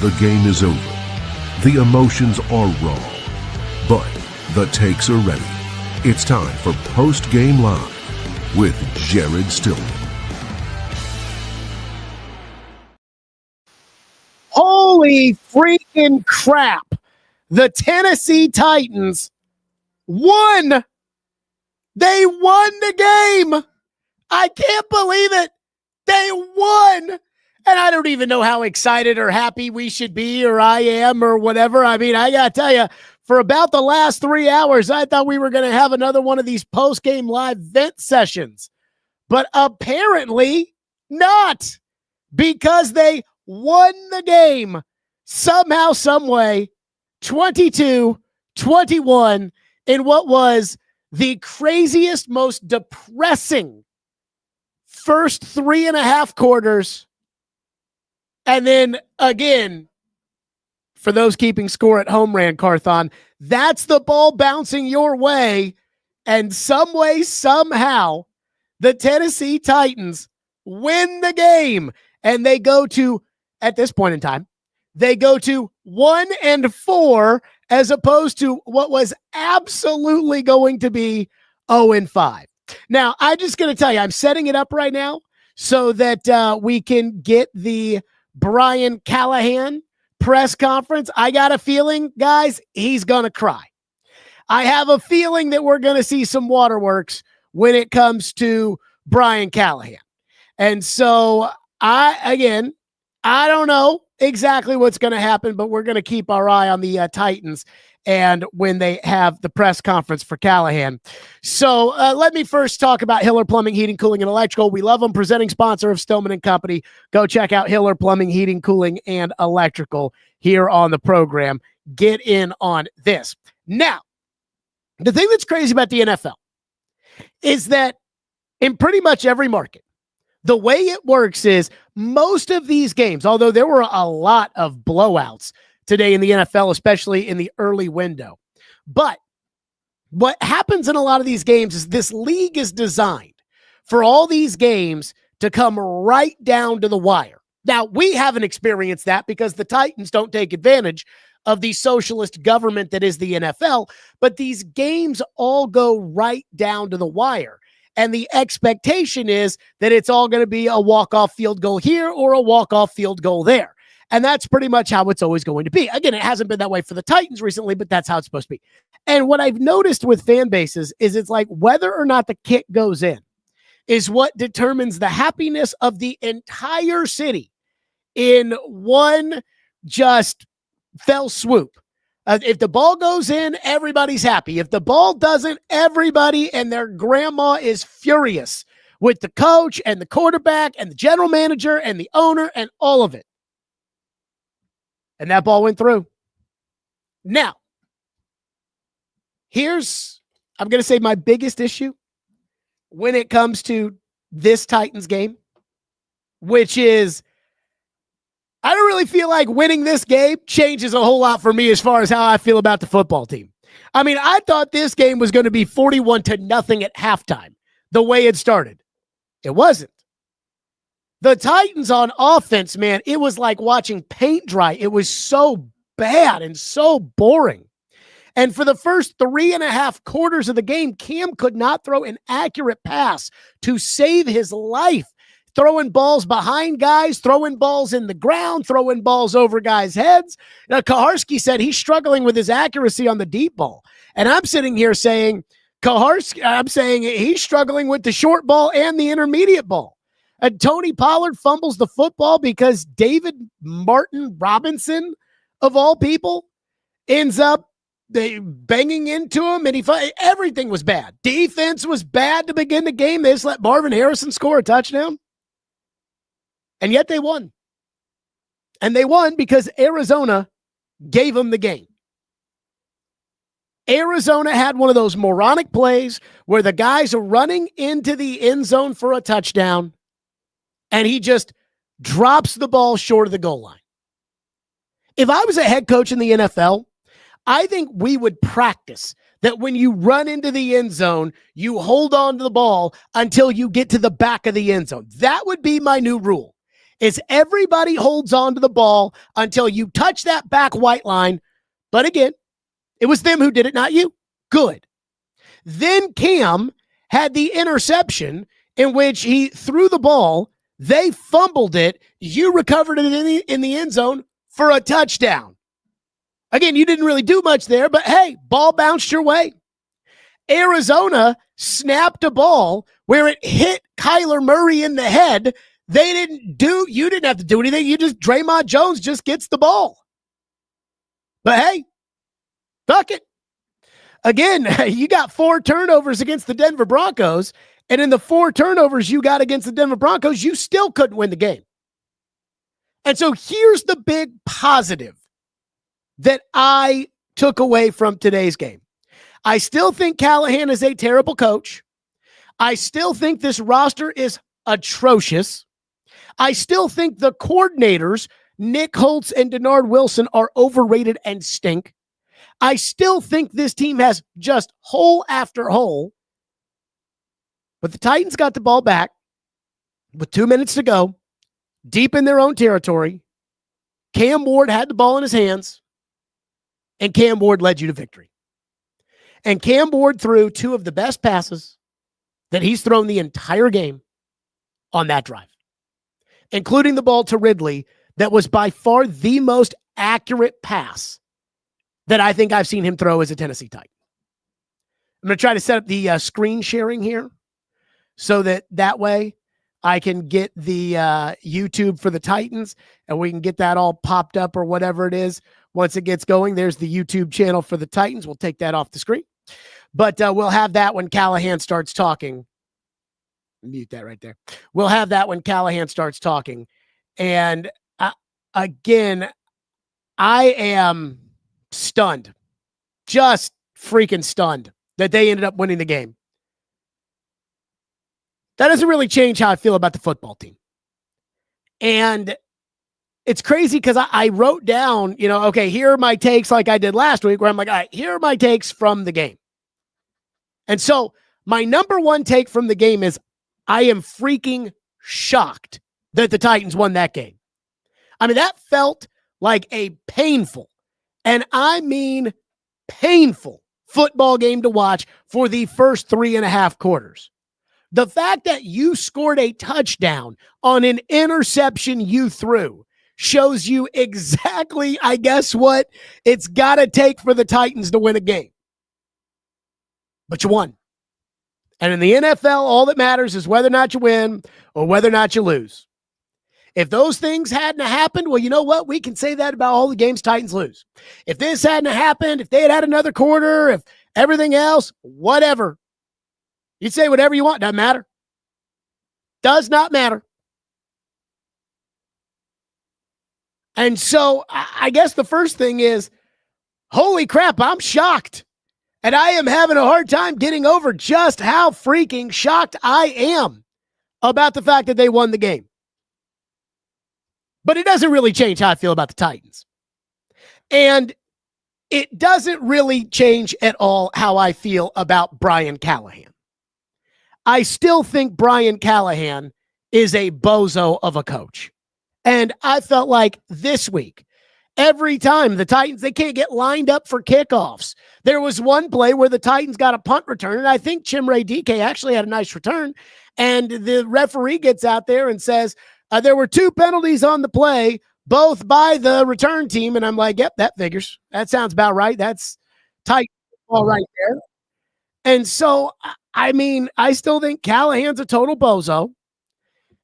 The game is over. The emotions are raw. But the takes are ready. It's time for Postgame Live with Jared Stillman. Holy freaking crap. The Tennessee Titans won. They won the game. I can't believe it. They won. And I don't even know how excited or happy we should be, or I am, or whatever. I mean, I got to tell you, for about the last 3 hours, I thought we were going to have another one of these post-game live vent sessions. But apparently not, because they won the game somehow, some way, 22-21 in what was the craziest, most depressing first 3.5 quarters. And then again, for those keeping score at home, Rand Carthon, that's the ball bouncing your way. And some way, somehow, the Tennessee Titans win the game. And they go to, at this point in time, they go to 1-4 as opposed to what was absolutely going to be 0-5. Now, I'm just going to tell you, I'm setting it up right now so that we can get the Brian Callahan press conference. I got a feeling, guys, he's going to cry. I have a feeling that we're going to see some waterworks when it comes to Brian Callahan. And so, I don't know exactly what's going to happen, but we're going to keep our eye on the Titans and when they have the press conference for Callahan. So let me first talk about Hiller Plumbing, Heating, Cooling, and Electrical. We love them, presenting sponsor of Stillman & Company. Go check out Hiller Plumbing, Heating, Cooling, and Electrical here on the program. Get in on this. Now, the thing that's crazy about the NFL is that in pretty much every market, the way it works is most of these games, although there were a lot of blowouts today in the NFL, especially in the early window. But what happens in a lot of these games is this league is designed for all these games to come right down to the wire. Now, we haven't experienced that because the Titans don't take advantage of the socialist government that is the NFL, but these games all go right down to the wire. And the expectation is that it's all going to be a walk-off field goal here or a walk-off field goal there. And that's pretty much how it's always going to be. Again, it hasn't been that way for the Titans recently, but that's how it's supposed to be. And what I've noticed with fan bases is it's like whether or not the kick goes in is what determines the happiness of the entire city in one just fell swoop. If the ball goes in, everybody's happy. If the ball doesn't, everybody and their grandma is furious with the coach and the quarterback and the general manager and the owner and all of it. And that ball went through. Now, I'm going to say my biggest issue when it comes to this Titans game, which is I don't really feel like winning this game changes a whole lot for me as far as how I feel about the football team. I mean, I thought this game was going to be 41-0 at halftime, the way it started. It wasn't. The Titans on offense, man, it was like watching paint dry. It was so bad and so boring. And for the first 3.5 quarters of the game, Cam could not throw an accurate pass to save his life. Throwing balls behind guys, throwing balls in the ground, throwing balls over guys' heads. Now, Kaharski said he's struggling with his accuracy on the deep ball. And I'm sitting here saying, he's struggling with the short ball and the intermediate ball. And Tony Pollard fumbles the football because David Martin Robinson, of all people, ends up banging into him, and everything was bad. Defense was bad to begin the game. They just let Marvin Harrison score a touchdown. And yet they won. And they won because Arizona gave them the game. Arizona had one of those moronic plays where the guys are running into the end zone for a touchdown, and he just drops the ball short of the goal line. If I was a head coach in the NFL, I think we would practice that when you run into the end zone, you hold on to the ball until you get to the back of the end zone. That would be my new rule. is everybody holds on to the ball until you touch that back white line. But again, it was them who did it, not you. Good. Then Cam had the interception in which he threw the ball. They fumbled it. You recovered it in the end zone for a touchdown. Again, you didn't really do much there, but hey, ball bounced your way. Arizona snapped a ball where it hit Kyler Murray in the head. You didn't have to do anything. Draymond Jones just gets the ball. But hey, fuck it. Again, you got 4 turnovers against the Denver Broncos, and in the 4 turnovers you got against the Denver Broncos, you still couldn't win the game. And so here's the big positive that I took away from today's game. I still think Callahan is a terrible coach. I still think this roster is atrocious. I still think the coordinators, Nick Holtz and Denard Wilson, are overrated and stink. I still think this team has just hole after hole. But the Titans got the ball back with 2 minutes to go, deep in their own territory. Cam Ward had the ball in his hands, and Cam Ward led you to victory. And Cam Ward threw 2 of the best passes that he's thrown the entire game on that drive, including the ball to Ridley that was by far the most accurate pass that I think I've seen him throw as a Tennessee Titan. I'm going to try to set up the screen sharing here so that way I can get the YouTube for the Titans and we can get that all popped up or whatever it is. Once it gets going, there's the YouTube channel for the Titans. We'll take that off the screen. But we'll have that when Callahan starts talking. Mute that right there. We'll have that when Callahan starts talking. And again, I am stunned. Just freaking stunned that they ended up winning the game. That doesn't really change how I feel about the football team. And it's crazy because I wrote down, okay, here are my takes like I did last week, where I'm like, all right, here are my takes from the game. And so my number one take from the game is I am freaking shocked that the Titans won that game. I mean, that felt like a painful, and I mean painful, football game to watch for the first 3.5 quarters. The fact that you scored a touchdown on an interception you threw shows you exactly, I guess, what it's got to take for the Titans to win a game. But you won. And in the NFL, all that matters is whether or not you win or whether or not you lose. If those things hadn't happened, well, you know what? We can say that about all the games Titans lose. If this hadn't happened, if they had another quarter, if everything else, whatever. You say whatever you want. Doesn't matter. Does not matter. And so I guess the first thing is, holy crap, I'm shocked. And I am having a hard time getting over just how freaking shocked I am about the fact that they won the game. But it doesn't really change how I feel about the Titans. And it doesn't really change at all how I feel about Brian Callahan. I still think Brian Callahan is a bozo of a coach. And I felt like this week, every time the Titans, they can't get lined up for kickoffs. There was one play where the Titans got a punt return, and I think Chimere Dike actually had a nice return, and the referee gets out there and says, there were 2 penalties on the play, both by the return team, and I'm like, yep, that figures. That sounds about right. That's tight all right there. And so, I mean, I still think Callahan's a total bozo,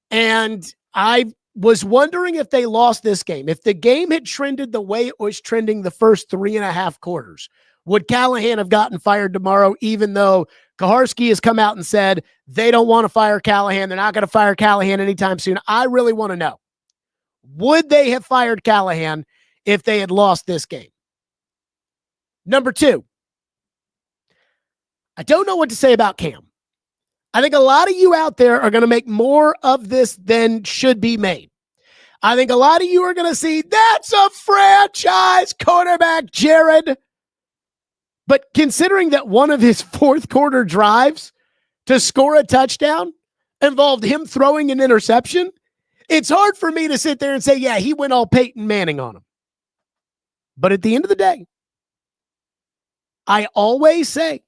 and I was wondering if they lost this game. If the game had trended the way it was trending the first 3.5 quarters, would Callahan have gotten fired tomorrow, even though Kaharski has come out and said they don't want to fire Callahan? They're not going to fire Callahan anytime soon. I really want to know, would they have fired Callahan if they had lost this game? Number 2, I don't know what to say about Cam. I think a lot of you out there are going to make more of this than should be made. I think a lot of you are going to see that's a franchise quarterback, Jared. But considering that one of his fourth quarter drives to score a touchdown involved him throwing an interception, It's hard for me to sit there and say, yeah, he went all Peyton Manning on him. But at the end of the day, I always say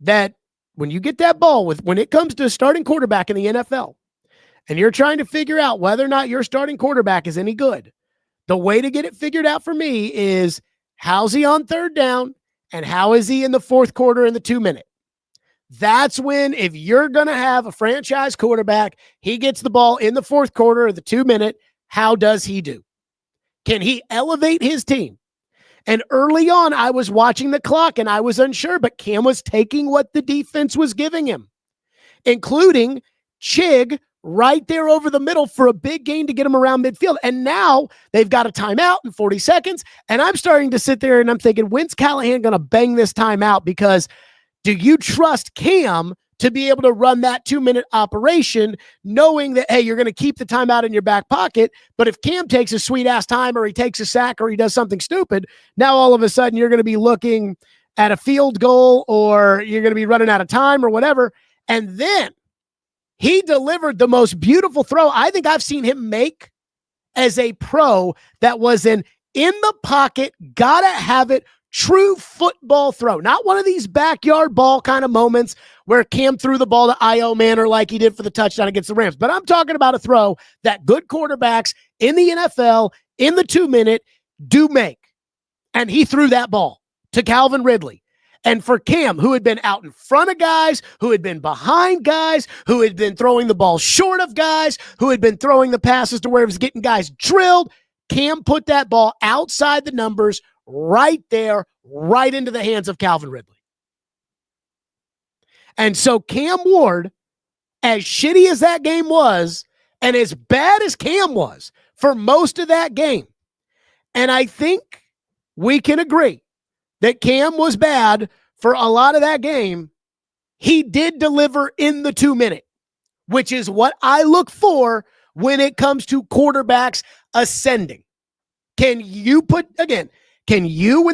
that when you get that ball when it comes to starting quarterback in the NFL, and you're trying to figure out whether or not your starting quarterback is any good, the way to get it figured out for me is how's he on third down and how is he in the fourth quarter in the 2-minute. That's when, if you're going to have a franchise quarterback, he gets the ball in the fourth quarter of the 2-minute, how does he do? Can he elevate his team? And early on, I was watching the clock and I was unsure, but Cam was taking what the defense was giving him, including Chig right there over the middle for a big gain to get him around midfield. And now they've got a timeout in 40 seconds. And I'm starting to sit there and I'm thinking, when's Callahan going to bang this timeout? Because do you trust Cam to be able to run that 2-minute operation, knowing that, hey, you're going to keep the timeout in your back pocket, but if Cam takes a sweet-ass time or he takes a sack or he does something stupid, now all of a sudden you're going to be looking at a field goal or you're going to be running out of time or whatever. And then he delivered the most beautiful throw I think I've seen him make as a pro. That was an in-the-pocket, gotta-have-it, true football throw. Not one of these backyard ball kind of moments where Cam threw the ball to I.O. Manor like he did for the touchdown against the Rams. But I'm talking about a throw that good quarterbacks in the NFL in the 2-minute do make. And he threw that ball to Calvin Ridley. And for Cam, who had been out in front of guys, who had been behind guys, who had been throwing the ball short of guys, who had been throwing the passes to where he was getting guys drilled, Cam put that ball outside the numbers right there, right into the hands of Calvin Ridley. And so Cam Ward, as shitty as that game was, and as bad as Cam was for most of that game, and I think we can agree that Cam was bad for a lot of that game, he did deliver in the 2-minute, which is what I look for when it comes to quarterbacks ascending. Can you, when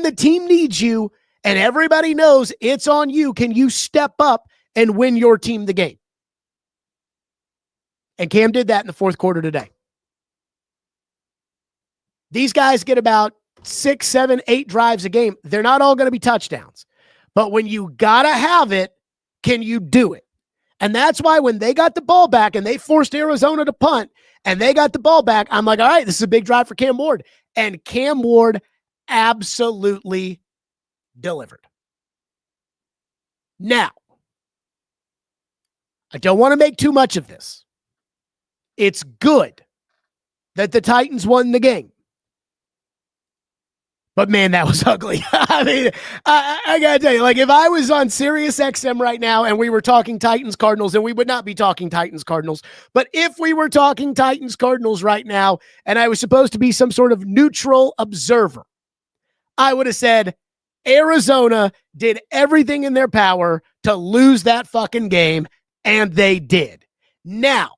the team needs you and everybody knows it's on you, can you step up and win your team the game? And Cam did that in the fourth quarter today. These guys get about 6, 7, 8 drives a game. They're not all going to be touchdowns. But when you got to have it, can you do it? And that's why when they got the ball back and they forced Arizona to punt and they got the ball back, I'm like, all right, this is a big drive for Cam Ward. And Cam Ward absolutely delivered. Now, I don't want to make too much of this. It's good that the Titans won the game. But man, that was ugly. I mean, I got to tell you, like if I was on Sirius XM right now and we were talking Titans Cardinals, and we would not be talking Titans Cardinals, but if we were talking Titans Cardinals right now and I was supposed to be some sort of neutral observer, I would have said Arizona did everything in their power to lose that fucking game, and they did. Now,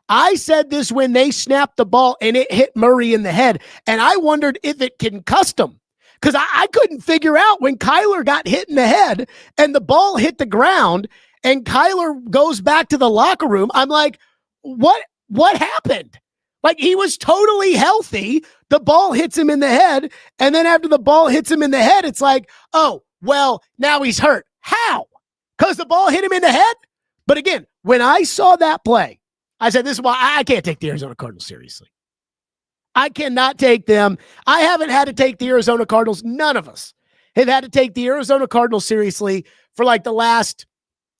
I said this when they snapped the ball and it hit Murray in the head, and I wondered if it concussed him because I couldn't figure out when Kyler got hit in the head and the ball hit the ground and Kyler goes back to the locker room. I'm like, what happened? Like, he was totally healthy. The ball hits him in the head, and then after the ball hits him in the head, it's like, oh, well, now he's hurt. How? Because the ball hit him in the head? But again, when I saw that play, I said, this is why I can't take the Arizona Cardinals seriously. I cannot take them. I haven't had to take the Arizona Cardinals. None of us have had to take the Arizona Cardinals seriously for like the last,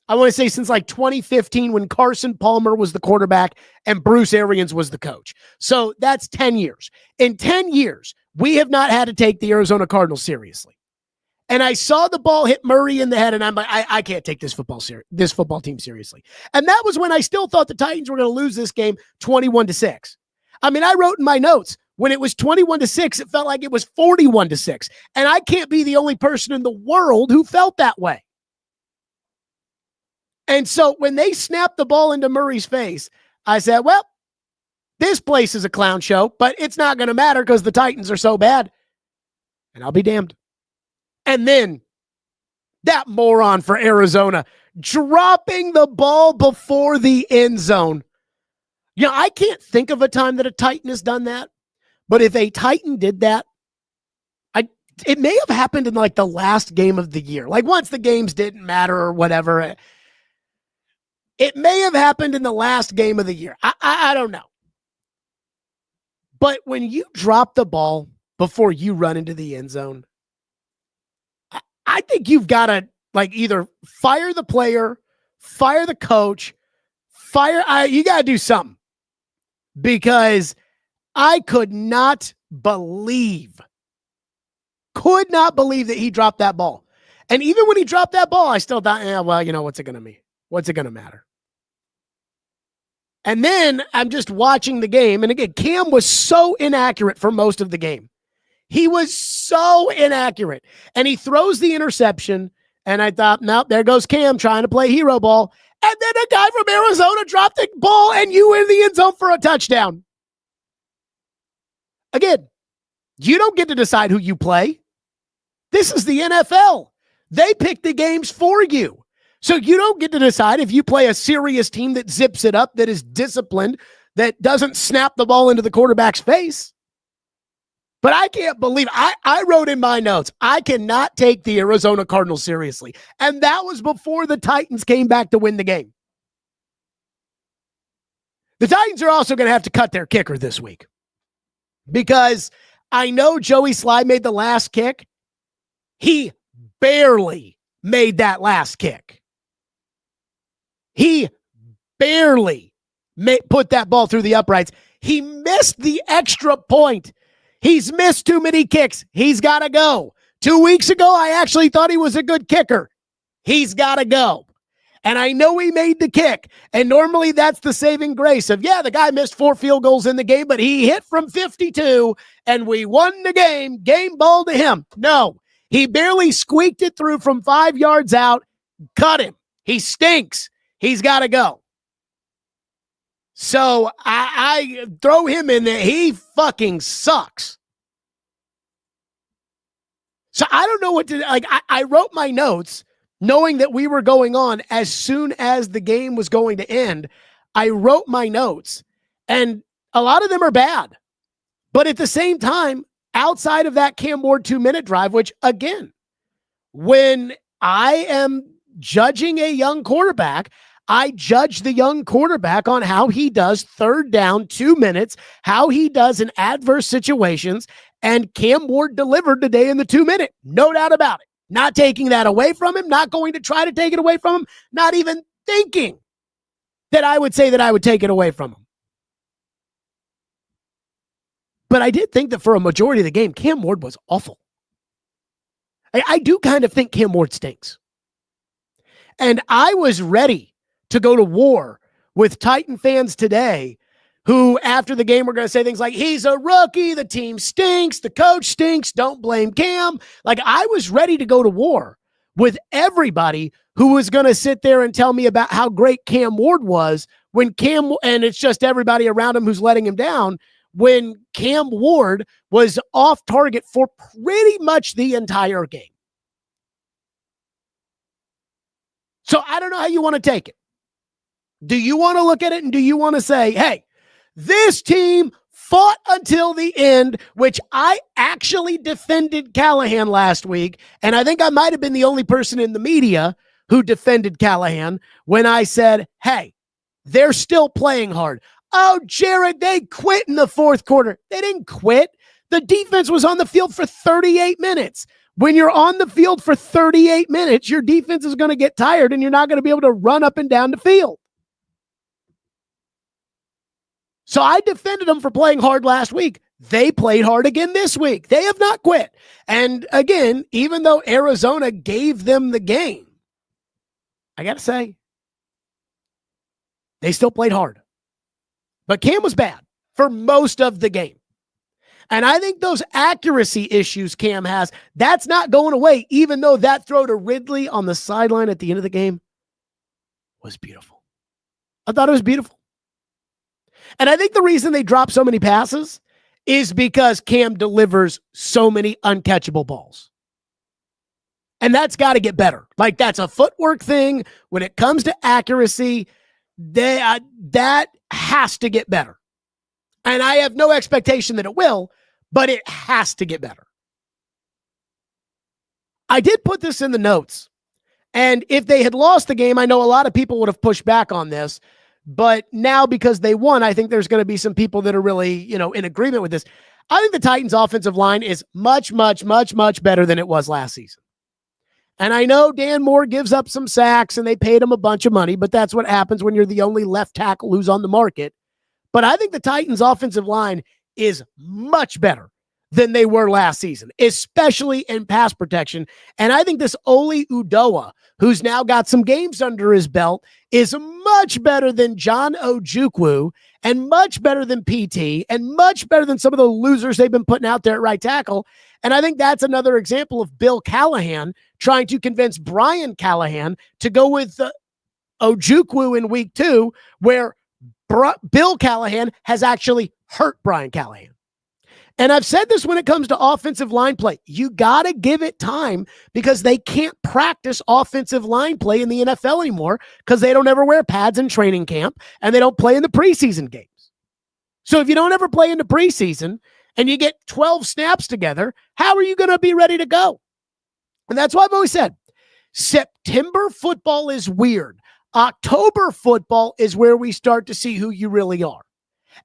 I want to say since like 2015 when Carson Palmer was the quarterback and Bruce Arians was the coach. So that's 10 years. In 10 years, we have not had to take the Arizona Cardinals seriously. And I saw the ball hit Murray in the head, and I'm like, I can't take this football team seriously. And that was when I still thought the Titans were going to lose this game 21-6. I mean, I wrote in my notes, when it was 21-6, it felt like it was 41-6. And I can't be the only person in the world who felt that way. And so when they snapped the ball into Murray's face, I said, well, this place is a clown show, but it's not going to matter because the Titans are so bad. And I'll be damned. And then that moron for Arizona dropping the ball before the end zone. You know, I can't think of a time that a Titan has done that, but if a Titan did that, it may have happened in like the last game of the year. Like once the games didn't matter or whatever. It may have happened in the last game of the year. I don't know. But when you drop the ball before you run into the end zone, I think you've got to like either fire the player, fire the coach, you got to do something. Because I could not believe that he dropped that ball. And even when he dropped that ball, I still thought, well, you know, what's it going to mean? What's it going to matter? And then I'm just watching the game. And again, Cam was so inaccurate for most of the game. He was so inaccurate. And he throws the interception. And I thought, nope, there goes Cam trying to play hero ball. And then a guy from Arizona dropped the ball and you in the end zone for a touchdown. Again, you don't get to decide who you play. This is the NFL. They pick the games for you. So you don't get to decide if you play a serious team that zips it up, that is disciplined, that doesn't snap the ball into the quarterback's face. But I can't believe, I wrote in my notes, I cannot take the Arizona Cardinals seriously. And that was before the Titans came back to win the game. The Titans are also going to have to cut their kicker this week. Because I know Joey Slye made the last kick. He barely made that last kick. He barely put that ball through the uprights. He missed the extra point. He's missed too many kicks. He's got to go. 2 weeks ago, I actually thought he was a good kicker. He's got to go. And I know he made the kick. And normally that's the saving grace of, yeah, the guy missed 4 field goals in the game, but he hit from 52 and we won the game. Game ball to him. No, he barely squeaked it through from 5 yards out. Cut him. He stinks. He's got to go. So I throw him in there. He fucking sucks. So I don't know what to, like, I wrote my notes knowing that we were going on as soon as the game was going to end. I wrote my notes, and a lot of them are bad. But at the same time, outside of that Cam Ward 2-minute drive, which again, when I am judging a young quarterback, I judge the young quarterback on how he does third down, 2 minutes, how he does in adverse situations, and Cam Ward delivered today in the 2-minute. No doubt about it. Not taking that away from him, not going to try to take it away from him, not even thinking that I would say that I would take it away from him. But I did think that for a majority of the game, Cam Ward was awful. I do kind of think Cam Ward stinks. And I was ready to go to war with Titan fans today who, after the game, were going to say things like, he's a rookie, the team stinks, the coach stinks, don't blame Cam. Like, I was ready to go to war with everybody who was going to sit there and tell me about how great Cam Ward was when and it's just everybody around him who's letting him down, when Cam Ward was off target for pretty much the entire game. So I don't know how you want to take it. Do you want to look at it and do you want to say, hey, this team fought until the end, which I actually defended Callahan last week, and I think I might have been the only person in the media who defended Callahan when I said, hey, they're still playing hard. Oh, Jared, they quit in the fourth quarter. They didn't quit. The defense was on the field for 38 minutes. When you're on the field for 38 minutes, your defense is going to get tired and you're not going to be able to run up and down the field. So I defended them for playing hard last week. They played hard again this week. They have not quit. And again, even though Arizona gave them the game, I got to say, they still played hard. But Cam was bad for most of the game. And I think those accuracy issues Cam has, that's not going away, even though that throw to Ridley on the sideline at the end of the game was beautiful. I thought it was beautiful. And I think the reason they drop so many passes is because Cam delivers so many uncatchable balls. And that's got to get better. Like, that's a footwork thing. When it comes to accuracy, that has to get better. And I have no expectation that it will, but it has to get better. I did put this in the notes. And if they had lost the game, I know a lot of people would have pushed back on this. But now because they won, I think there's going to be some people that are really, in agreement with this. I think the Titans offensive line is much, much, much, much better than it was last season. And I know Dan Moore gives up some sacks and they paid him a bunch of money, but that's what happens when you're the only left tackle who's on the market. But I think the Titans offensive line is much better than they were last season, especially in pass protection. And I think this Oli Udoa, who's now got some games under his belt, is much better than John Ojukwu and much better than PT and much better than some of the losers they've been putting out there at right tackle. And I think that's another example of Bill Callahan trying to convince Brian Callahan to go with Ojukwu in week 2, where Bill Callahan has actually hurt Brian Callahan. And I've said this when it comes to offensive line play. You got to give it time because they can't practice offensive line play in the NFL anymore because they don't ever wear pads in training camp and they don't play in the preseason games. So if you don't ever play in the preseason and you get 12 snaps together, how are you going to be ready to go? And that's why I've always said September football is weird. October football is where we start to see who you really are.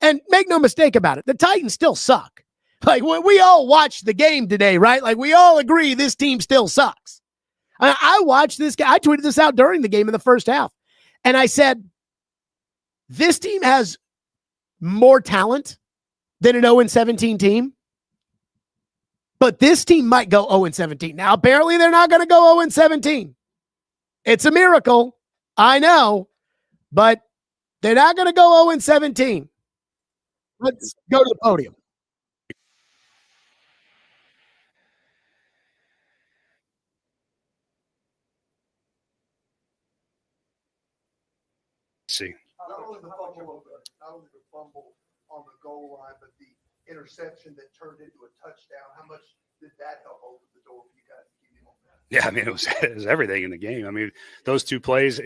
And make no mistake about it, the Titans still suck. Like, we all watched the game today, right? Like, we all agree this team still sucks. I watched this guy. I tweeted this out during the game in the first half. And I said, this team has more talent than an 0-17 team. But this team might go 0-17. Now, apparently, they're not going to go 0-17. It's a miracle. I know. But they're not going to go 0-17. Let's go to the podium. See. Not only the fumble on the goal line, but the interception that turned into a touchdown. How much did that help open the door for you guys to keep him on that? Yeah, I mean, it was everything in the game. I mean, those two plays,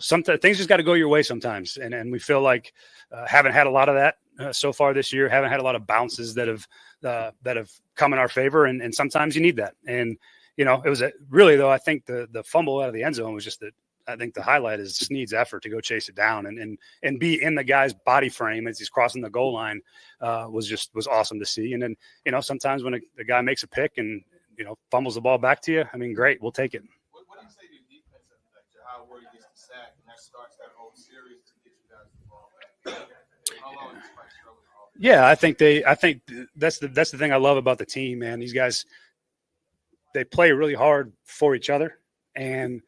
sometimes things just got to go your way sometimes. And we feel like haven't had a lot of that so far this year, haven't had a lot of bounces that have come in our favor. And sometimes you need that. And, it was really, though, I think the fumble out of the end zone was just I think the highlight is Snead's effort to go chase it down and be in the guy's body frame as he's crossing the goal line was awesome to see. And then, sometimes when a guy makes a pick and, fumbles the ball back to you, I mean, great, we'll take it. What do you say to the defense that how Ward gets the sack and that starts that whole series to get you guys the ball back? How long is Mike struggling? Yeah, I think that's the thing I love about the team, man. These guys, they play really hard for each other, and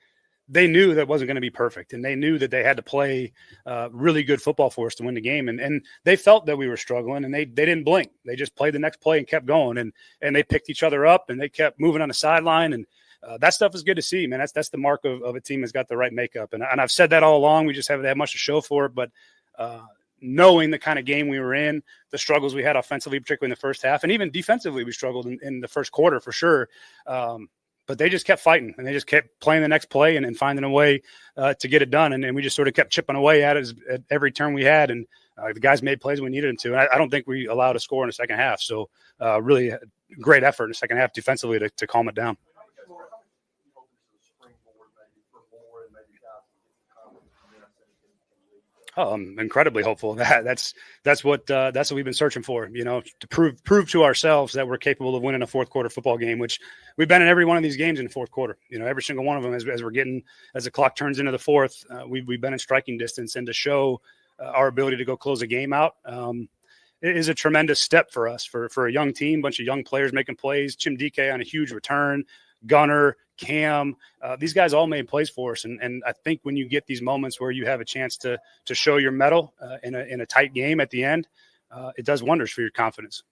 they knew that wasn't going to be perfect, and they knew that they had to play really good football for us to win the game. And they felt that we were struggling, and they didn't blink. They just played the next play and kept going, and they picked each other up, and they kept moving on the sideline. And that stuff is good to see, man. That's the mark of a team that's got the right makeup. And I've said that all along. We just haven't had much to show for it, but knowing the kind of game we were in, the struggles we had offensively, particularly in the first half, and even defensively, we struggled in the first quarter for sure. But they just kept fighting, and they just kept playing the next play and finding a way to get it done. And we just sort of kept chipping away at it at every turn we had. And the guys made plays when we needed them to. And I don't think we allowed a score in the second half. So really great effort in the second half defensively to calm it down. Oh, I'm incredibly hopeful. That's what we've been searching for, to prove to ourselves that we're capable of winning a fourth quarter football game, which we've been in every one of these games in the fourth quarter. Every single one of them as the clock turns into the fourth, we've been in striking distance, and to show our ability to go close a game out it is a tremendous step for us for a young team, bunch of young players making plays. Chim DK on a huge return, Gunner, Cam, these guys all made plays for us. And I think when you get these moments where you have a chance to show your mettle in a tight game at the end, it does wonders for your confidence.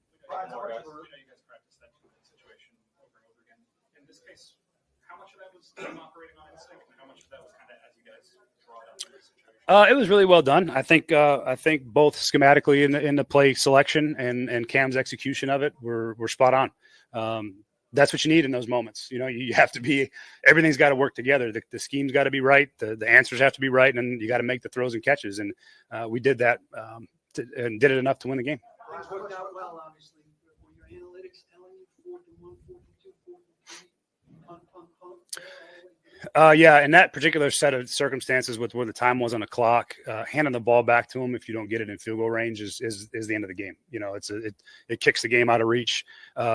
It was really well done. I think both schematically in the play selection and Cam's execution of it were spot on. that's what you need in those moments. You know, you have to be, everything's got to work together. The scheme's got to be right. The answers have to be right. And you got to make the throws and catches. And we did that and did it enough to win the game. Things worked out well, obviously. Were your analytics telling you 4th and 1, 4th and 2, 4th and 3? Yeah, in that particular set of circumstances with where the time was on the clock, handing the ball back to him if you don't get it in field goal range is the end of the game. You know, it kicks the game out of reach.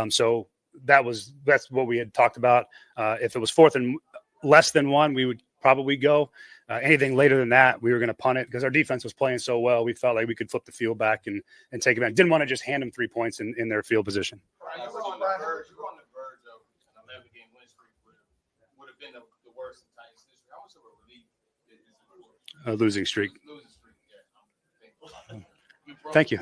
So that's what we had talked about. If it was 4th and less than 1, we would probably go. Anything later than that, we were going to punt it because our defense was playing so well. We felt like we could flip the field back and take it back. Didn't want to just hand them 3 points in their field position. You were on the verge of an 11-game win streak would have been the worst in Titans history. How much of a relief is it? A losing streak. Losing streak, yeah. Thank you.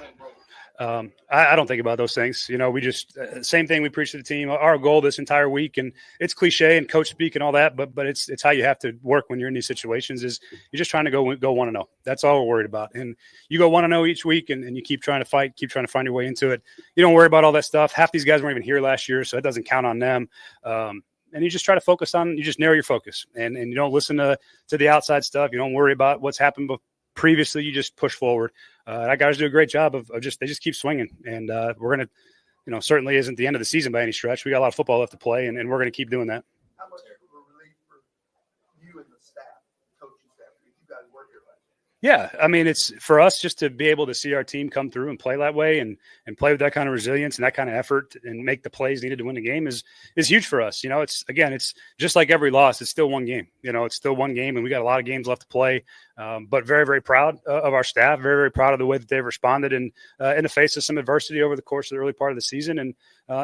I don't think about those things. You know, we just same thing we preach to the team. Our goal this entire week, and it's cliche and coach speak and all that, but it's how you have to work when you're in these situations. Is you're just trying to go 1-0. That's all we're worried about. And you go 1-0 each week, and you keep trying to fight, keep trying to find your way into it. You don't worry about all that stuff. Half these guys weren't even here last year, so it doesn't count on them. And you just try to focus on. You just narrow your focus, and you don't listen to the outside stuff. You don't worry about what's happened previously. You just push forward. That guys do a great job of they just keep swinging, and we're gonna, you know, certainly isn't the end of the season by any stretch. We got a lot of football left to play, and we're gonna keep doing that. How much of a relief for you and the staff, coaching staff, if you guys work here like that? Yeah, I mean, it's for us just to be able to see our team come through and play that way and play with that kind of resilience and that kind of effort and make the plays needed to win the game is huge for us. You know, it's just like every loss. It's still one game. You know, it's still one game, and we got a lot of games left to play. But very, very proud of our staff. Very, very proud of the way that they've responded in the face of some adversity over the course of the early part of the season, and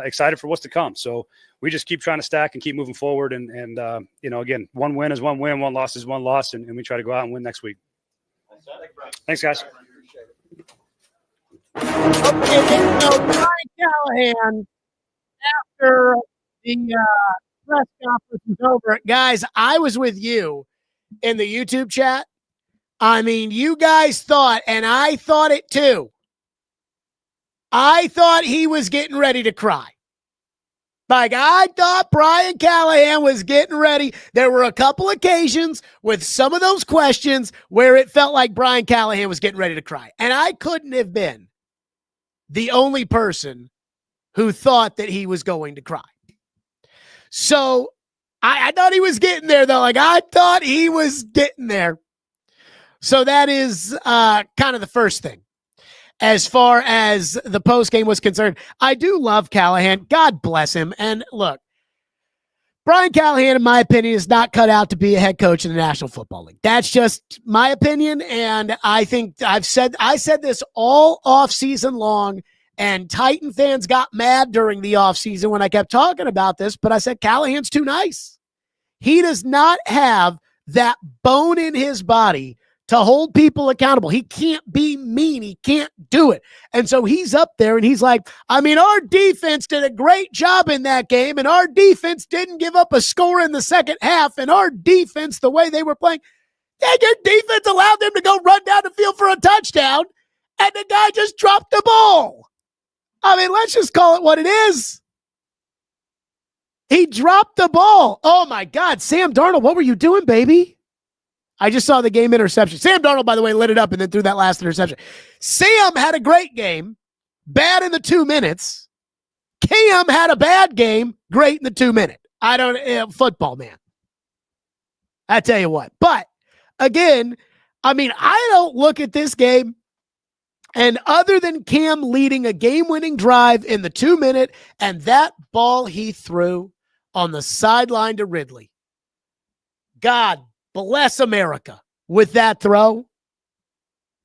excited for what's to come. So we just keep trying to stack and keep moving forward. And you know, again, one win is one win, one loss is one loss, and we try to go out and win next week. Thanks, guys. Okay, so Brian Callahan, after the press conference was over, guys, I was with you in the YouTube chat. I mean, you guys thought, and I thought it too, I thought he was getting ready to cry. Like, I thought Brian Callahan was getting ready. There were a couple occasions with some of those questions where it felt like Brian Callahan was getting ready to cry. And I couldn't have been the only person who thought that he was going to cry. So I thought he was getting there, though. Like, I thought he was getting there. So that is kind of the first thing. As far as the postgame was concerned, I do love Callahan. God bless him. And look, Brian Callahan, in my opinion, is not cut out to be a head coach in the National Football League. That's just my opinion. And I think I said this all offseason long, and Titan fans got mad during the offseason when I kept talking about this, but I said Callahan's too nice. He does not have that bone in his body to hold people accountable. He can't be mean. He can't do it. And so he's up there and he's like, I mean, our defense did a great job in that game, and our defense didn't give up a score in the second half, and our defense, the way they were playing, your defense allowed them to go run down the field for a touchdown, and the guy just dropped the ball. I mean, let's just call it what it is. He dropped the ball. Oh, my God. Sam Darnold, what were you doing, baby? I just saw the game interception. Sam Darnold, by the way, lit it up and then threw that last interception. Sam had a great game, bad in the 2 minutes. Cam had a bad game, great in the 2 minute. Football, man. I tell you what. But, again, I mean, I don't look at this game, and other than Cam leading a game-winning drive in the 2 minute and that ball he threw on the sideline to Ridley, God bless America with that throw.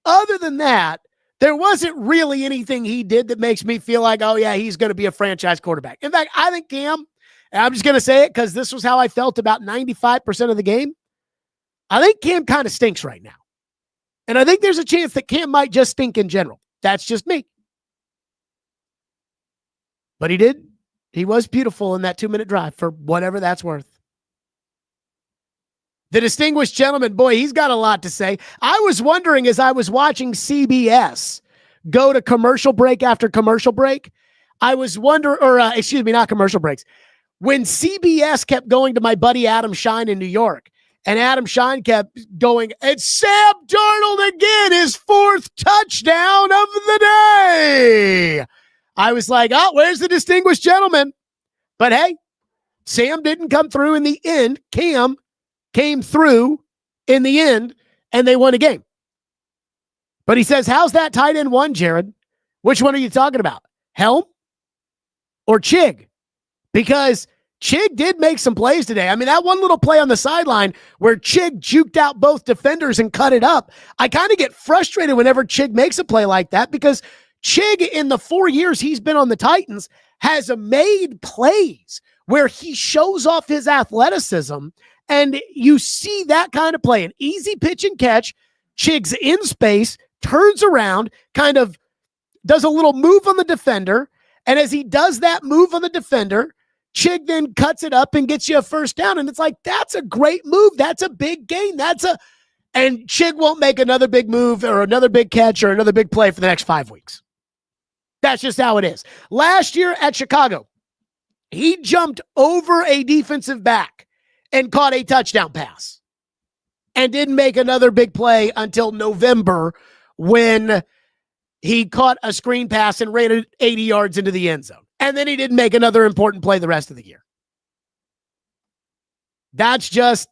Other than that, there wasn't really anything he did that makes me feel like, oh, yeah, he's going to be a franchise quarterback. In fact, I think Cam, and I'm just going to say it because this was how I felt about 95% of the game, I think Cam kind of stinks right now. And I think there's a chance that Cam might just stink in general. That's just me. But he did. He was beautiful in that 2 minute drive for whatever that's worth. The distinguished gentleman, boy, he's got a lot to say. I was wondering as I was watching CBS go to commercial break after commercial break, I was wondering, not commercial breaks. when CBS kept going to my buddy Adam Shine in New York, and Adam Shine kept going, it's Sam Darnold again, his 4th touchdown of the day. I was like, oh, where's the distinguished gentleman? But hey, Sam didn't come through in the end. Cam came through in the end, and they won a game. But he says, how's that tight end one, Jared? Which one are you talking about? Helm or Chig? Because Chig did make some plays today. I mean, that one little play on the sideline where Chig juked out both defenders and cut it up. I kind of get frustrated whenever Chig makes a play like that because Chig, in the 4 years he's been on the Titans, has made plays where he shows off his athleticism, and you see that kind of play. An easy pitch and catch. Chig's in space, turns around, kind of does a little move on the defender, and as he does that move on the defender, Chig then cuts it up and gets you a first down. And it's like, that's a great move. That's a big gain. And Chig won't make another big move or another big catch or another big play for the next 5 weeks. That's just how it is. Last year at Chicago, he jumped over a defensive back and caught a touchdown pass and didn't make another big play until November when he caught a screen pass and ran it 80 yards into the end zone. And then he didn't make another important play the rest of the year. That's just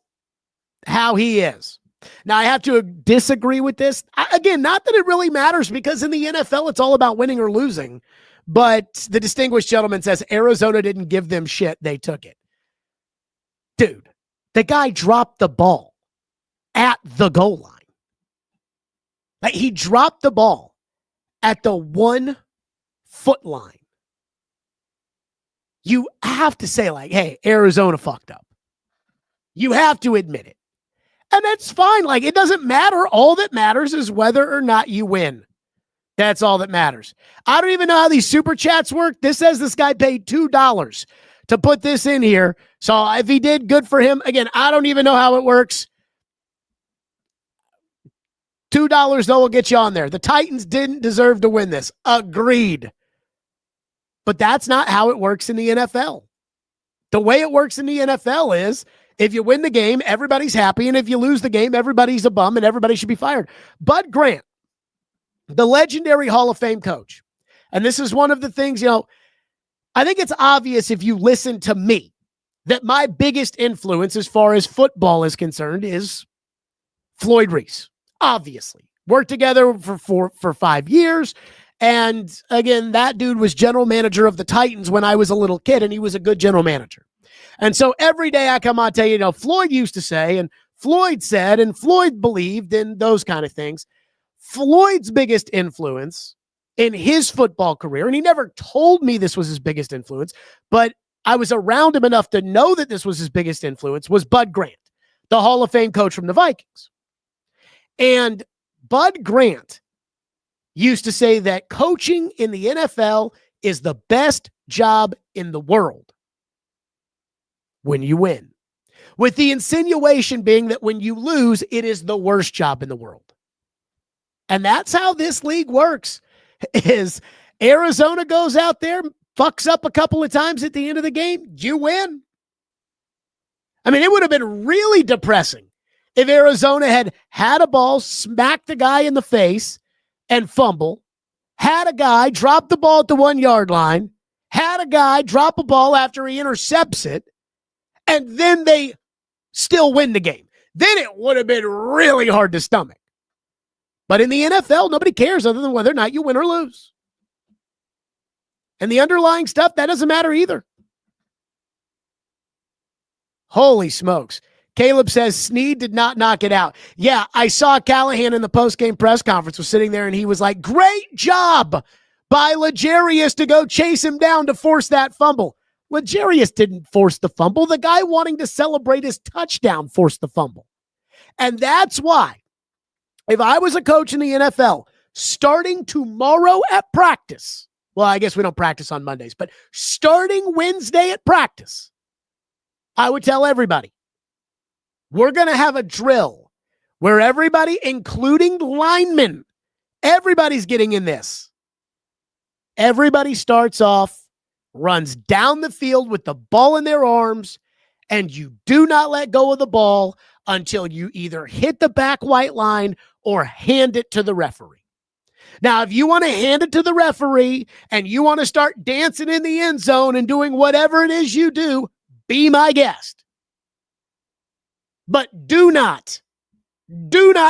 how he is. Now, I have to disagree with this. Again, not that it really matters because in the NFL, it's all about winning or losing. But the distinguished gentleman says Arizona didn't give them shit. They took it. Dude, the guy dropped the ball at the goal line. Like, he dropped the ball at the 1 foot line. You have to say, like, hey, Arizona fucked up. You have to admit it. And that's fine. Like, it doesn't matter. All that matters is whether or not you win. That's all that matters. I don't even know how these super chats work. This says this guy paid $2 to put this in here. So if he did, good for him. Again, I don't even know how it works. $2 though will get you on there. The Titans didn't deserve to win this. Agreed. But that's not how it works in the NFL. The way it works in the NFL is if you win the game, everybody's happy. And if you lose the game, everybody's a bum and everybody should be fired. Bud Grant, the legendary Hall of Fame coach. And this is one of the things, I think it's obvious if you listen to me that my biggest influence as far as football is concerned is Floyd Reese. Obviously. Worked together for 5 years. And again, that dude was general manager of the Titans when I was a little kid, and he was a good general manager. And so every day I come on, tell you, Floyd used to say, and Floyd said, and Floyd believed in those kind of things. Floyd's biggest influence in his football career, and he never told me this was his biggest influence, but I was around him enough to know that this was his biggest influence, was Bud Grant, the Hall of Fame coach from the Vikings. And Bud Grant used to say that coaching in the NFL is the best job in the world when you win, with the insinuation being that when you lose, it is the worst job in the world. And that's how this league works, is Arizona goes out there, fucks up a couple of times at the end of the game, you win. I mean, it would have been really depressing if Arizona had a ball, smack the guy in the face and fumble, had a guy drop the ball at the 1 yard line, had a guy drop a ball after he intercepts it, and then they still win the game. Then it would have been really hard to stomach. But in the NFL, nobody cares other than whether or not you win or lose. And the underlying stuff, that doesn't matter either. Holy smokes. Caleb says Snead did not knock it out. Yeah, I saw Callahan in the post-game press conference was sitting there and he was like, great job by Legarius to go chase him down to force that fumble. Legarius didn't force the fumble. The guy wanting to celebrate his touchdown forced the fumble. And that's why, if I was a coach in the NFL, starting tomorrow at practice, well, I guess we don't practice on Mondays, but starting Wednesday at practice, I would tell everybody, we're going to have a drill where everybody, including linemen, everybody's getting in this. Everybody starts off runs down the field with the ball in their arms, and you do not let go of the ball until you either hit the back white line or hand it to the referee. Now, if you want to hand it to the referee and you want to start dancing in the end zone and doing whatever it is you do, be my guest. But do not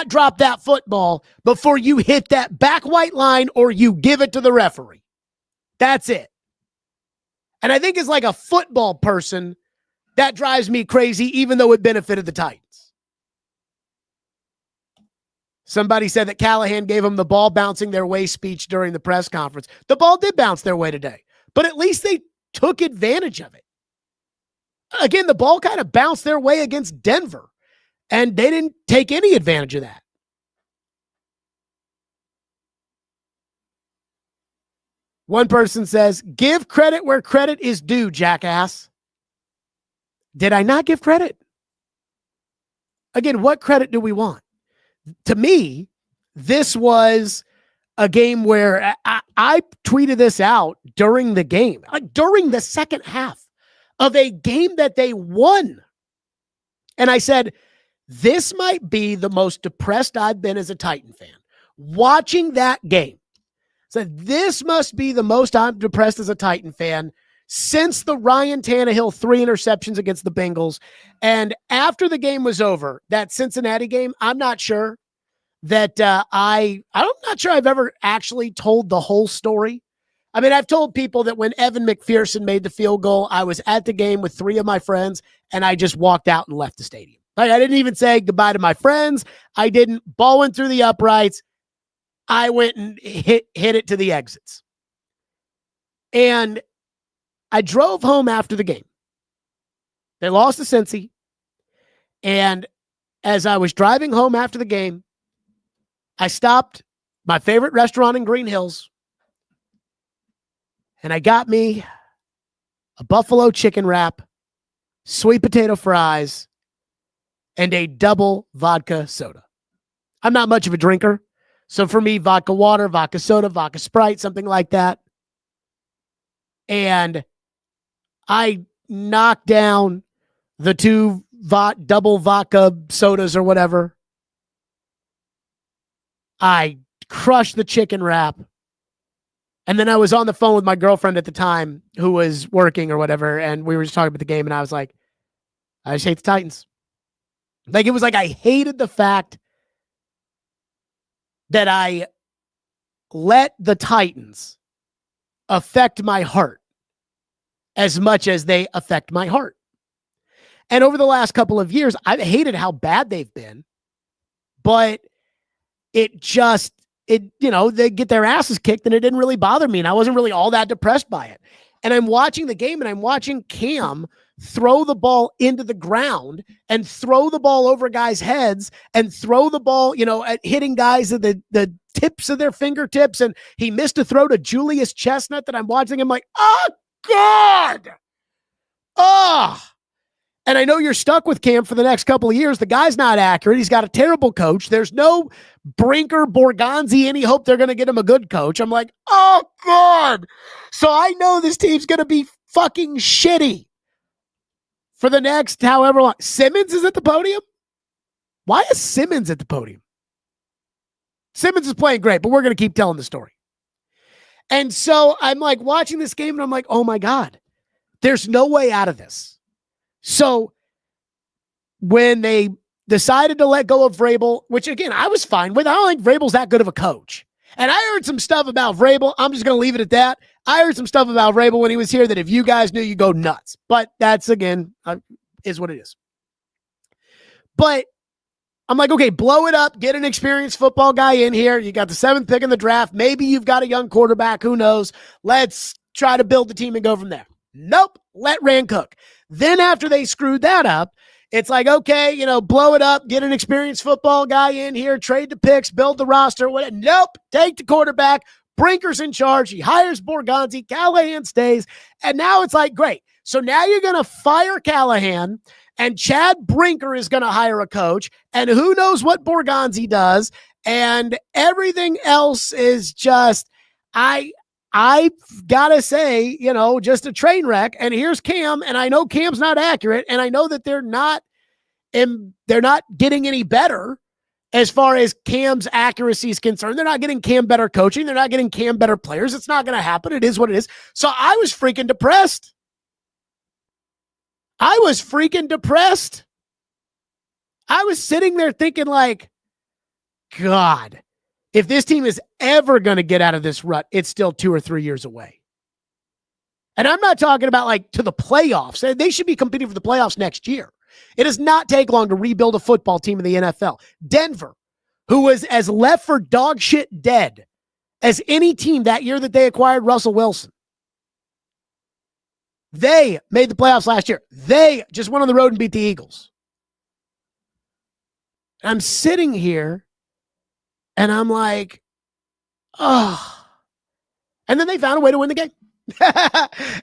drop that football before you hit that back white line or you give it to the referee. That's it. And I think as like a football person, that drives me crazy, even though it benefited the Titans. Somebody said that Callahan gave them the ball bouncing their way speech during the press conference. The ball did bounce their way today, but at least they took advantage of it. Again, the ball kind of bounced their way against Denver, and they didn't take any advantage of that. One person says, give credit where credit is due, jackass. Did I not give credit? Again, what credit do we want? To me, this was a game where I tweeted this out during the game, like during the second half of a game that they won. And I said, this might be the most depressed I've been as a Titan fan. Watching that game, said this must be the most I'm depressed as a Titan fan since the Ryan Tannehill 3 interceptions against the Bengals. And after the game was over, that Cincinnati game, I'm not sure that I'm not sure I've ever actually told the whole story. I mean, I've told people that when Evan McPherson made the field goal, I was at the game with 3 of my friends, and I just walked out and left the stadium. Like, I didn't even say goodbye to my friends. I didn't. Ball went through the uprights. I went and hit it to the exits. And I drove home after the game. They lost to Cincy. And as I was driving home after the game, I stopped my favorite restaurant in Green Hills, and I got me a buffalo chicken wrap, sweet potato fries, and a double vodka soda. I'm not much of a drinker, so for me, vodka water, vodka soda, vodka Sprite, something like that. And I knocked down the 2 double vodka sodas or whatever. I crushed the chicken wrap. And then I was on the phone with my girlfriend at the time who was working or whatever. And we were just talking about the game. And I was like, I just hate the Titans. Like, it was like I hated the fact that I let the Titans affect my heart as much as they affect my heart. And over the last couple of years, I've hated how bad they've been. But they get their asses kicked and it didn't really bother me. And I wasn't really all that depressed by it. And I'm watching the game and I'm watching Cam throw the ball into the ground and throw the ball over guys' heads and throw the ball, at hitting guys at the tips of their fingertips. And he missed a throw to Julius Chestnut that I'm watching. I'm like, oh God. Oh. And I know you're stuck with Cam for the next couple of years. The guy's not accurate. He's got a terrible coach. There's no Brinker, Borgonzi, any hope they're going to get him a good coach. I'm like, oh, God. So I know this team's going to be fucking shitty for the next however long. Simmons is at the podium? Why is Simmons at the podium? Simmons is playing great, but we're going to keep telling the story. And so I'm like watching this game and I'm like, oh, my God, there's no way out of this. So when they decided to let go of Vrabel, which again, I was fine with. I don't think Vrabel's that good of a coach. And I heard some stuff about Vrabel. I'm just going to leave it at that. I heard some stuff about Vrabel when he was here that if you guys knew, you go nuts. But that's, again, is what it is. But I'm like, okay, blow it up. Get an experienced football guy in here. You got the 7th pick in the draft. Maybe you've got a young quarterback. Who knows? Let's try to build the team and go from there. Nope. Let Rand cook. Then after they screwed that up, it's like, okay, blow it up, get an experienced football guy in here, trade the picks, build the roster. Whatever. Nope. Take the quarterback. Brinker's in charge. He hires Borgonzi. Callahan stays. And now it's like, great. So now you're going to fire Callahan and Chad Brinker is going to hire a coach. And who knows what Borgonzi does. And everything else is just, I've got to say, just a train wreck. And here's Cam, and I know Cam's not accurate, and I know that they're not getting any better as far as Cam's accuracy is concerned. They're not getting Cam better coaching. They're not getting Cam better players. It's not going to happen. It is what it is. So I was freaking depressed. I was sitting there thinking like, God, if this team is ever going to get out of this rut, it's still 2 or 3 years away. And I'm not talking about like to the playoffs. They should be competing for the playoffs next year. It does not take long to rebuild a football team in the NFL. Denver, who was as left for dog shit dead as any team that year that they acquired Russell Wilson. They made the playoffs last year. They just went on the road and beat the Eagles. I'm sitting here and I'm like, oh. And then they found a way to win the game.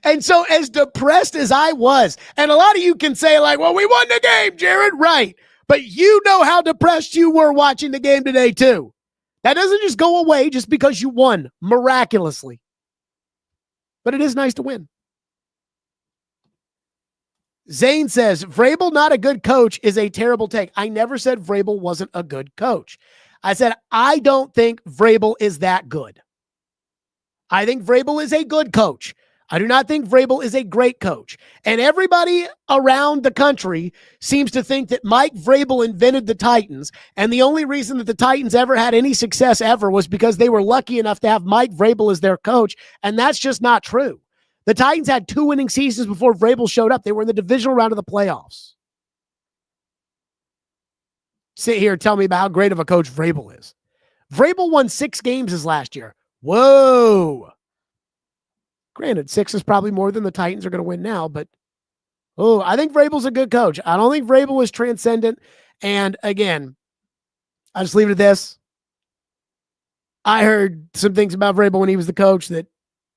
And so as depressed as I was, and a lot of you can say like, well, we won the game, Jared. Right. But you know how depressed you were watching the game today too. That doesn't just go away just because you won miraculously. But it is nice to win. Zane says, Vrabel not a good coach is a terrible take. I never said Vrabel wasn't a good coach. I said, I don't think Vrabel is that good. I think Vrabel is a good coach. I do not think Vrabel is a great coach. And everybody around the country seems to think that Mike Vrabel invented the Titans. And the only reason that the Titans ever had any success ever was because they were lucky enough to have Mike Vrabel as their coach. And that's just not true. The Titans had 2 winning seasons before Vrabel showed up. They were in the divisional round of the playoffs. Sit here and tell me about how great of a coach Vrabel is. Vrabel won 6 games his last year. Whoa. Granted, 6 is probably more than the Titans are going to win now, but I think Vrabel's a good coach. I don't think Vrabel is transcendent. And again, I'll just leave it at this. I heard some things about Vrabel when he was the coach that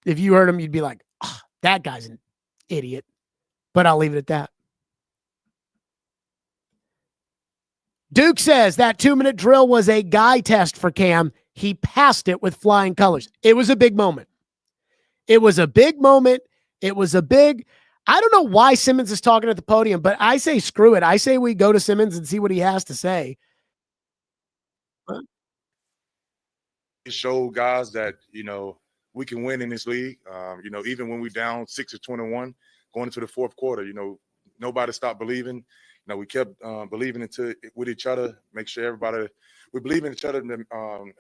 if you heard him, you'd be like, oh, that guy's an idiot. But I'll leave it at that. Duke says that 2-minute drill was a guy test for Cam. He passed it with flying colors. It was a big moment. It was a big moment. It was a big, I don't know why Simmons is talking at the podium, but I say screw it. I say we go to Simmons and see what he has to say. Show guys that, we can win in this league. Even when we down 6-21 going into the fourth quarter, nobody stopped believing. We kept believing with each other, make sure we believe in each other, and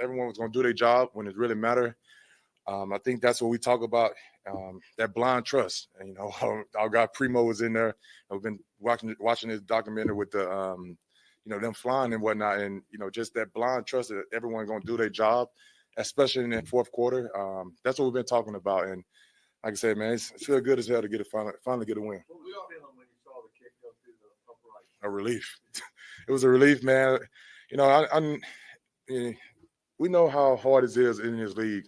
everyone was going to do their job when it really mattered. I think that's what we talk about, that blind trust. And, our guy Primo was in there. I've been watching his documentary with the, them flying and whatnot. And, just that blind trust that everyone's going to do their job, especially in the fourth quarter. That's what we've been talking about. And like I said, man, it's feel good as hell to finally get a win. What were you feeling when you saw the kick go through the upright? A relief. It was a relief, man. We know how hard it is in this league.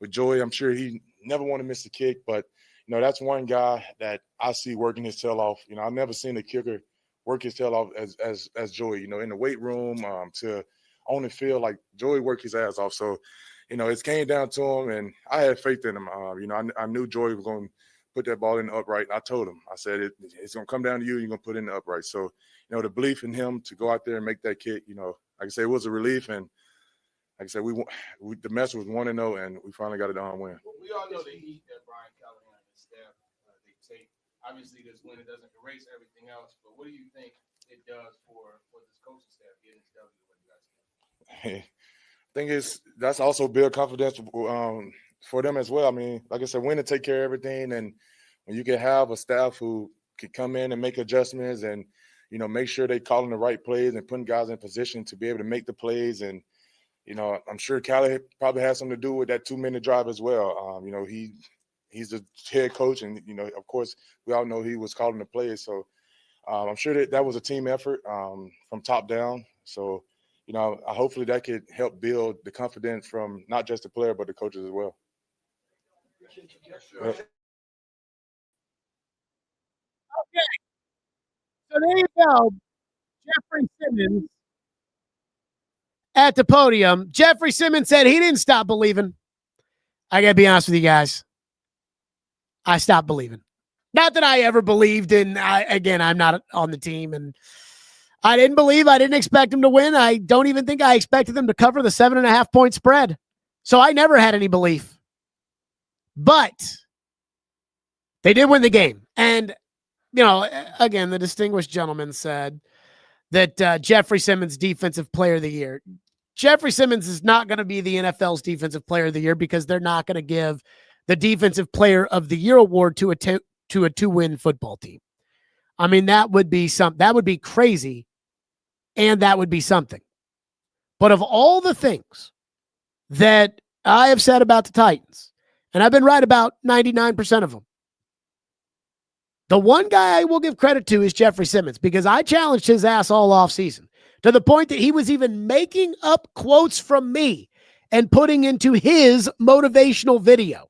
With Joey, I'm sure he never want to miss a kick, but that's one guy that I see working his tail off. I've never seen a kicker work his tail off as Joey. In the weight room to on the field, like Joey worked his ass off. So, it came down to him, and I had faith in him. I knew Joey was going to put that ball in the upright. I told him, I said, it's going to come down to you. You're going to put it in the upright. So, the belief in him to go out there and make that kick, like I said, it was a relief. And like I said, the mess was 1-0, and we finally got it on win. Well, we all know the heat that Brian Callahan and his staff they take. Obviously, this win, it doesn't erase everything else. But what do you think it does for this coaching staff getting this W? What you guys think? I think that's also build confidence for them as well. I mean, like I said, win and take care of everything, and when you can have a staff who can come in and make adjustments and make sure they calling the right plays and putting guys in position to be able to make the plays. And I'm sure Callie probably has something to do with that 2-minute drive as well. He's the head coach, and of course we all know he was calling the plays. So I'm sure that was a team effort from top down. So hopefully that could help build the confidence from not just the player but the coaches as well. Okay. So there you go. Jeffrey Simmons at the podium. Jeffrey Simmons said he didn't stop believing. I got to be honest with you guys. I stopped believing. Not that I ever believed in, I'm not on the team, and I didn't believe. I didn't expect them to win. I don't even think I expected them to cover the 7.5 point spread. So I never had any belief. But they did win the game. And, again, the distinguished gentleman said that Jeffrey Simmons, Defensive Player of the Year. Jeffrey Simmons is not going to be the NFL's Defensive Player of the Year because they're not going to give the Defensive Player of the Year award to a 2-win football team. I mean, that would be crazy, and that would be something. But of all the things that I have said about the Titans, and I've been right about 99% of them, the one guy I will give credit to is Jeffrey Simmons, because I challenged his ass all offseason to the point that he was even making up quotes from me and putting into his motivational video,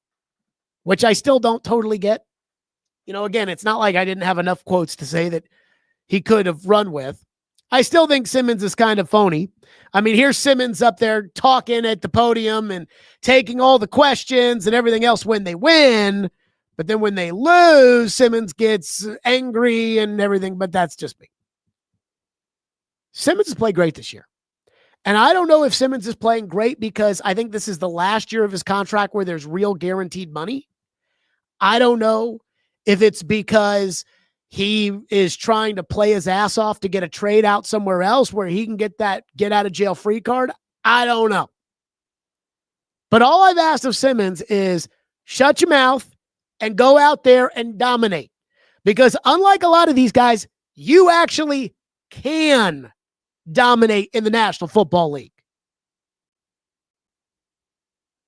which I still don't totally get. Again, it's not like I didn't have enough quotes to say that he could have run with. I still think Simmons is kind of phony. I mean, here's Simmons up there talking at the podium and taking all the questions and everything else when they win. But then when they lose, Simmons gets angry and everything. But that's just me. Simmons has played great this year. And I don't know if Simmons is playing great because I think this is the last year of his contract where there's real guaranteed money. I don't know if it's because he is trying to play his ass off to get a trade out somewhere else where he can get that get out of jail free card. I don't know. But all I've asked of Simmons is shut your mouth and go out there and dominate. Because unlike a lot of these guys, you actually can dominate in the National Football League.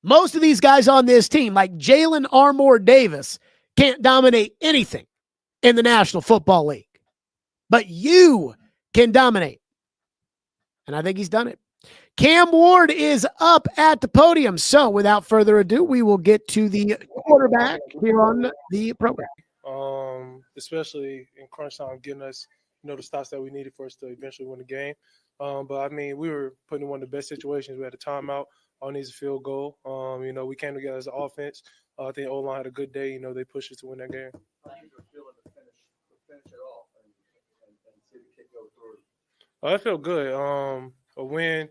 Most of these guys on this team, like Jalen Armour Davis, can't dominate anything in the National Football League. But you can dominate. And I think he's done it. Cam Ward is up at the podium. So without further ado, we will get to the quarterback here on the program. Especially in crunch time, getting us, the stops that we needed for us to eventually win the game. But I mean, we were put in one of the best situations. We had a timeout. All needs a field goal. We came together as an offense. I think O-line had a good day. They pushed us to win that game. It felt good. A win,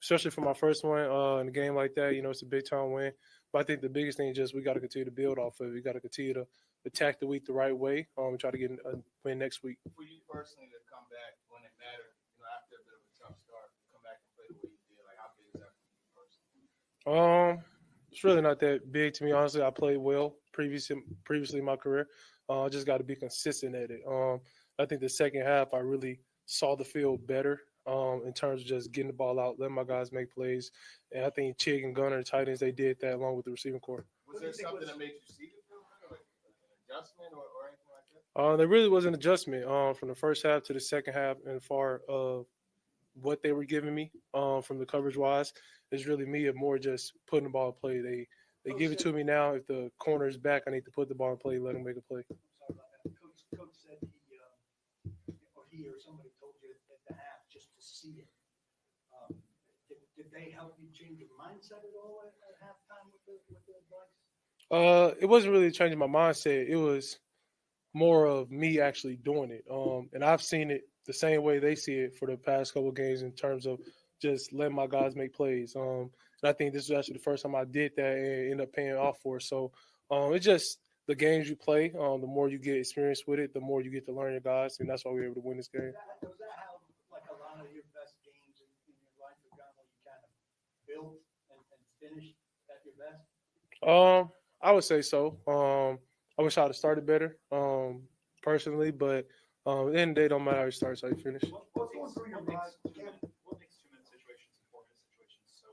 especially for my first one in a game like that. It's a big time win. But I think the biggest thing is just we got to continue to build off of it. We got to continue to attack the week the right way. And try to get a win next week. For you personally to come back when it mattered, after a bit of a tough start, come back and play the way you did, like how big is that for you personally? It's really not that big to me, honestly. I played well previously in my career. I just got to be consistent at it. I think the second half I really saw the field better in terms of just getting the ball out, letting my guys make plays. And I think Chig and Gunner, the Titans, they did that along with the receiving corps. Was there something that made you see the field better, like an adjustment or anything like that? There really was an adjustment from the first half to the second half and far of what they were giving me from the coverage-wise. It's really me of more just putting the ball in play. They give it to me now. If the corner is back, I need to put the ball in play, let them make a play. Coach said he or somebody told you at the half just to see it. Did they help you change your mindset at all at halftime with the advice? It wasn't really changing my mindset. It was more of me actually doing it. And I've seen it the same way they see it for the past couple of games in terms of just letting my guys make plays. And I think this was actually the first time I did that and ended up paying off for it. So it's just the games you play, the more you get experience with it, the more you get to learn your guys. And that's why we were able to win this game. Was that how, like, a lot of your best games in your life have gone, where you kind of built and finished at your best? I would say so. I wish I'd have started better, personally, but at the end of the day, don't matter how you start, so you finish. What's going through your mind? What makes 2-minute situations and 4-minute situations so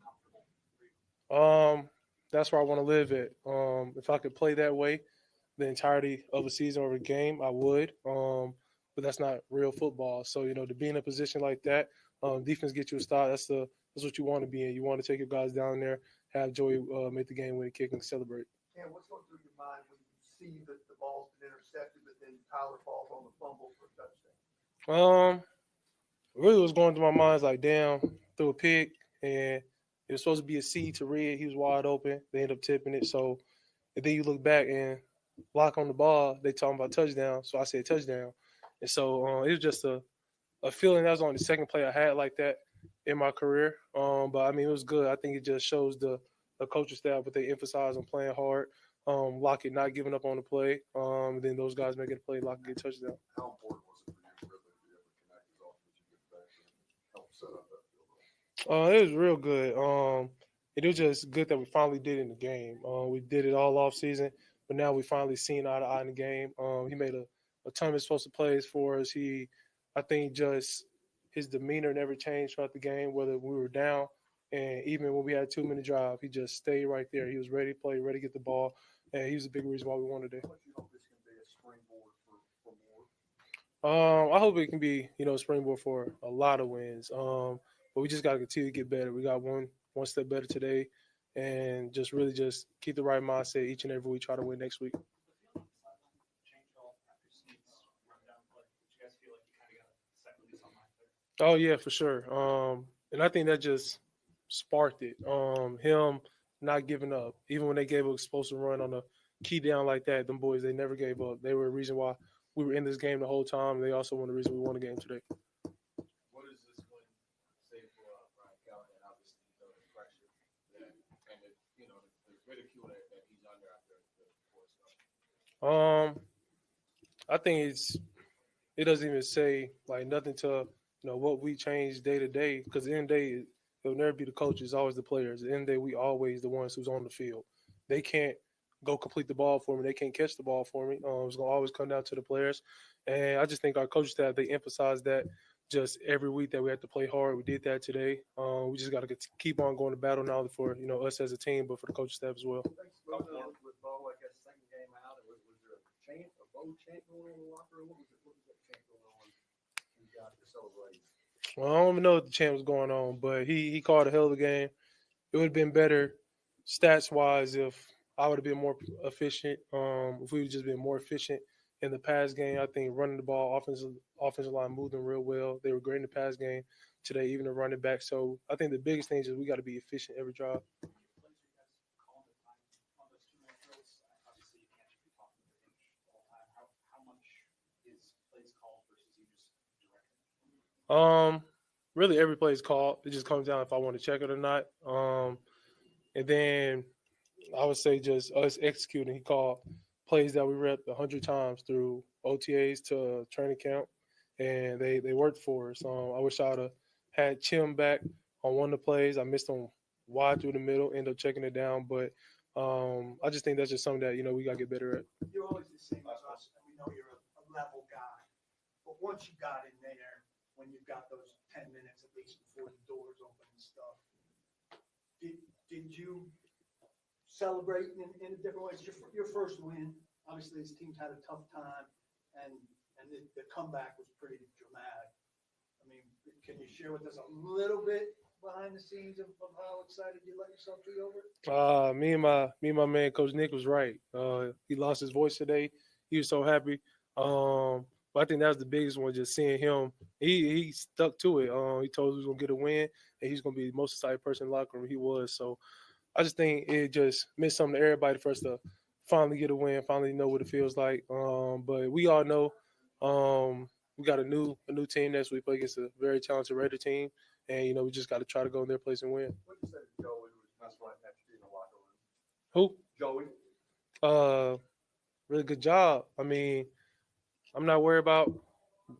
comfortable for you? That's where I want to live at. If I could play that way the entirety of a season or a game, I would. But that's not real football. So, to be in a position like that, defense gets you a stop. That's what you want to be in. You want to take your guys down there, have Joey make the game win, kick, and celebrate. And what's going through your mind when you see that the ball's been intercepted, but then Tyler falls on the fumble for a touchdown? Really what's going through my mind is like, damn, threw a pick, and It was supposed to be a C to red. He was wide open. They ended up tipping it. So, and then you look back and block on the ball. They talking about touchdown. So I said touchdown. And so it was just a feeling. That was only the second play I had like that in my career. But I mean, it was good. I think it just shows the coaching staff, but they emphasize on playing hard, Lockett not giving up on the play. Then those guys making a play, Lockett get touchdown. How important was it for you to really be able to connect these offenses you get back and help set up that field goal? It was real good. It was just good that we finally did it in the game. We did it all off season, but now we finally seen eye to eye in the game. He made a ton of explosive plays for us. I think just his demeanor never changed throughout the game, whether we were down and even when we had a 2-minute drive, he just stayed right there. He was ready to play, ready to get the ball, and he was a big reason why we won today. But you hope this can be a springboard for more? I hope it can be, a springboard for a lot of wins. But we just got to continue to get better. We got one step better today, and just really just keep the right mindset each and every week. Try to win next week. Oh yeah, for sure. And I think that just sparked it. Him not giving up, even when they gave an explosive run on a key down like that. Them boys, they never gave up. They were a reason why we were in this game the whole time. They also were the reason we won the game today. What does this win say for Brian Callahan? Obviously, the pressure and the ridicule that he's under after the force. I think it doesn't even say like nothing to what we change day to day, because at the end of the day it'll never be the coach, it's always the players. At the end of the day, we always the ones who's on the field. They can't go complete the ball for me. They can't catch the ball for me. It's gonna always come down to the players. And I just think our coaching staff, they emphasize that just every week that we have to play hard. We did that today. We just got to keep on going to battle now for us as a team, but for the coaching staff as well. With Bo, I guess, second game out, was there a chant, a Bo chant going on in the locker room? What was that chant going on? You got to celebrate. Well, I don't even know what the chant was going on, but he called a hell of a game. It would have been better stats-wise if I would have been more efficient. If we would just been more efficient in the pass game. I think running the ball, offensive line moved them real well. They were great in the pass game today, even the running back. So I think the biggest thing is we got to be efficient every drive. Really every play is called. It just comes down if I want to check it or not. And then I would say just us executing. He called plays that we repped 100 times through OTAs to training camp, and they worked for us. I wish I'd have had Chim back on one of the plays. I missed him wide through the middle, ended up checking it down. But I just think that's just something that, we got to get better at. You're always the same as us, and we know you're a level guy. But once you got in there, when you've got those 10 minutes at least before the doors open and stuff, did you celebrate in a different way? It's your first win. Obviously, this team's had a tough time, and the comeback was pretty dramatic. I mean, can you share with us a little bit behind the scenes of how excited you let yourself be over? Me and my man, Coach Nick, was right. He lost his voice today. He was so happy. But I think that was the biggest one, just seeing him. He stuck to it. He told us he was going to get a win, and he's going to be the most excited person in the locker room. He was. So I just think it just meant something to everybody for us to finally get a win, finally know what it feels like. But we all know we got a new team next week. Play against a very talented Raider team, and we just got to try to go in their place and win. What did you say to Joey, who was best right next to you in the locker room? Who? Joey. Really good job. I mean, I'm not worried about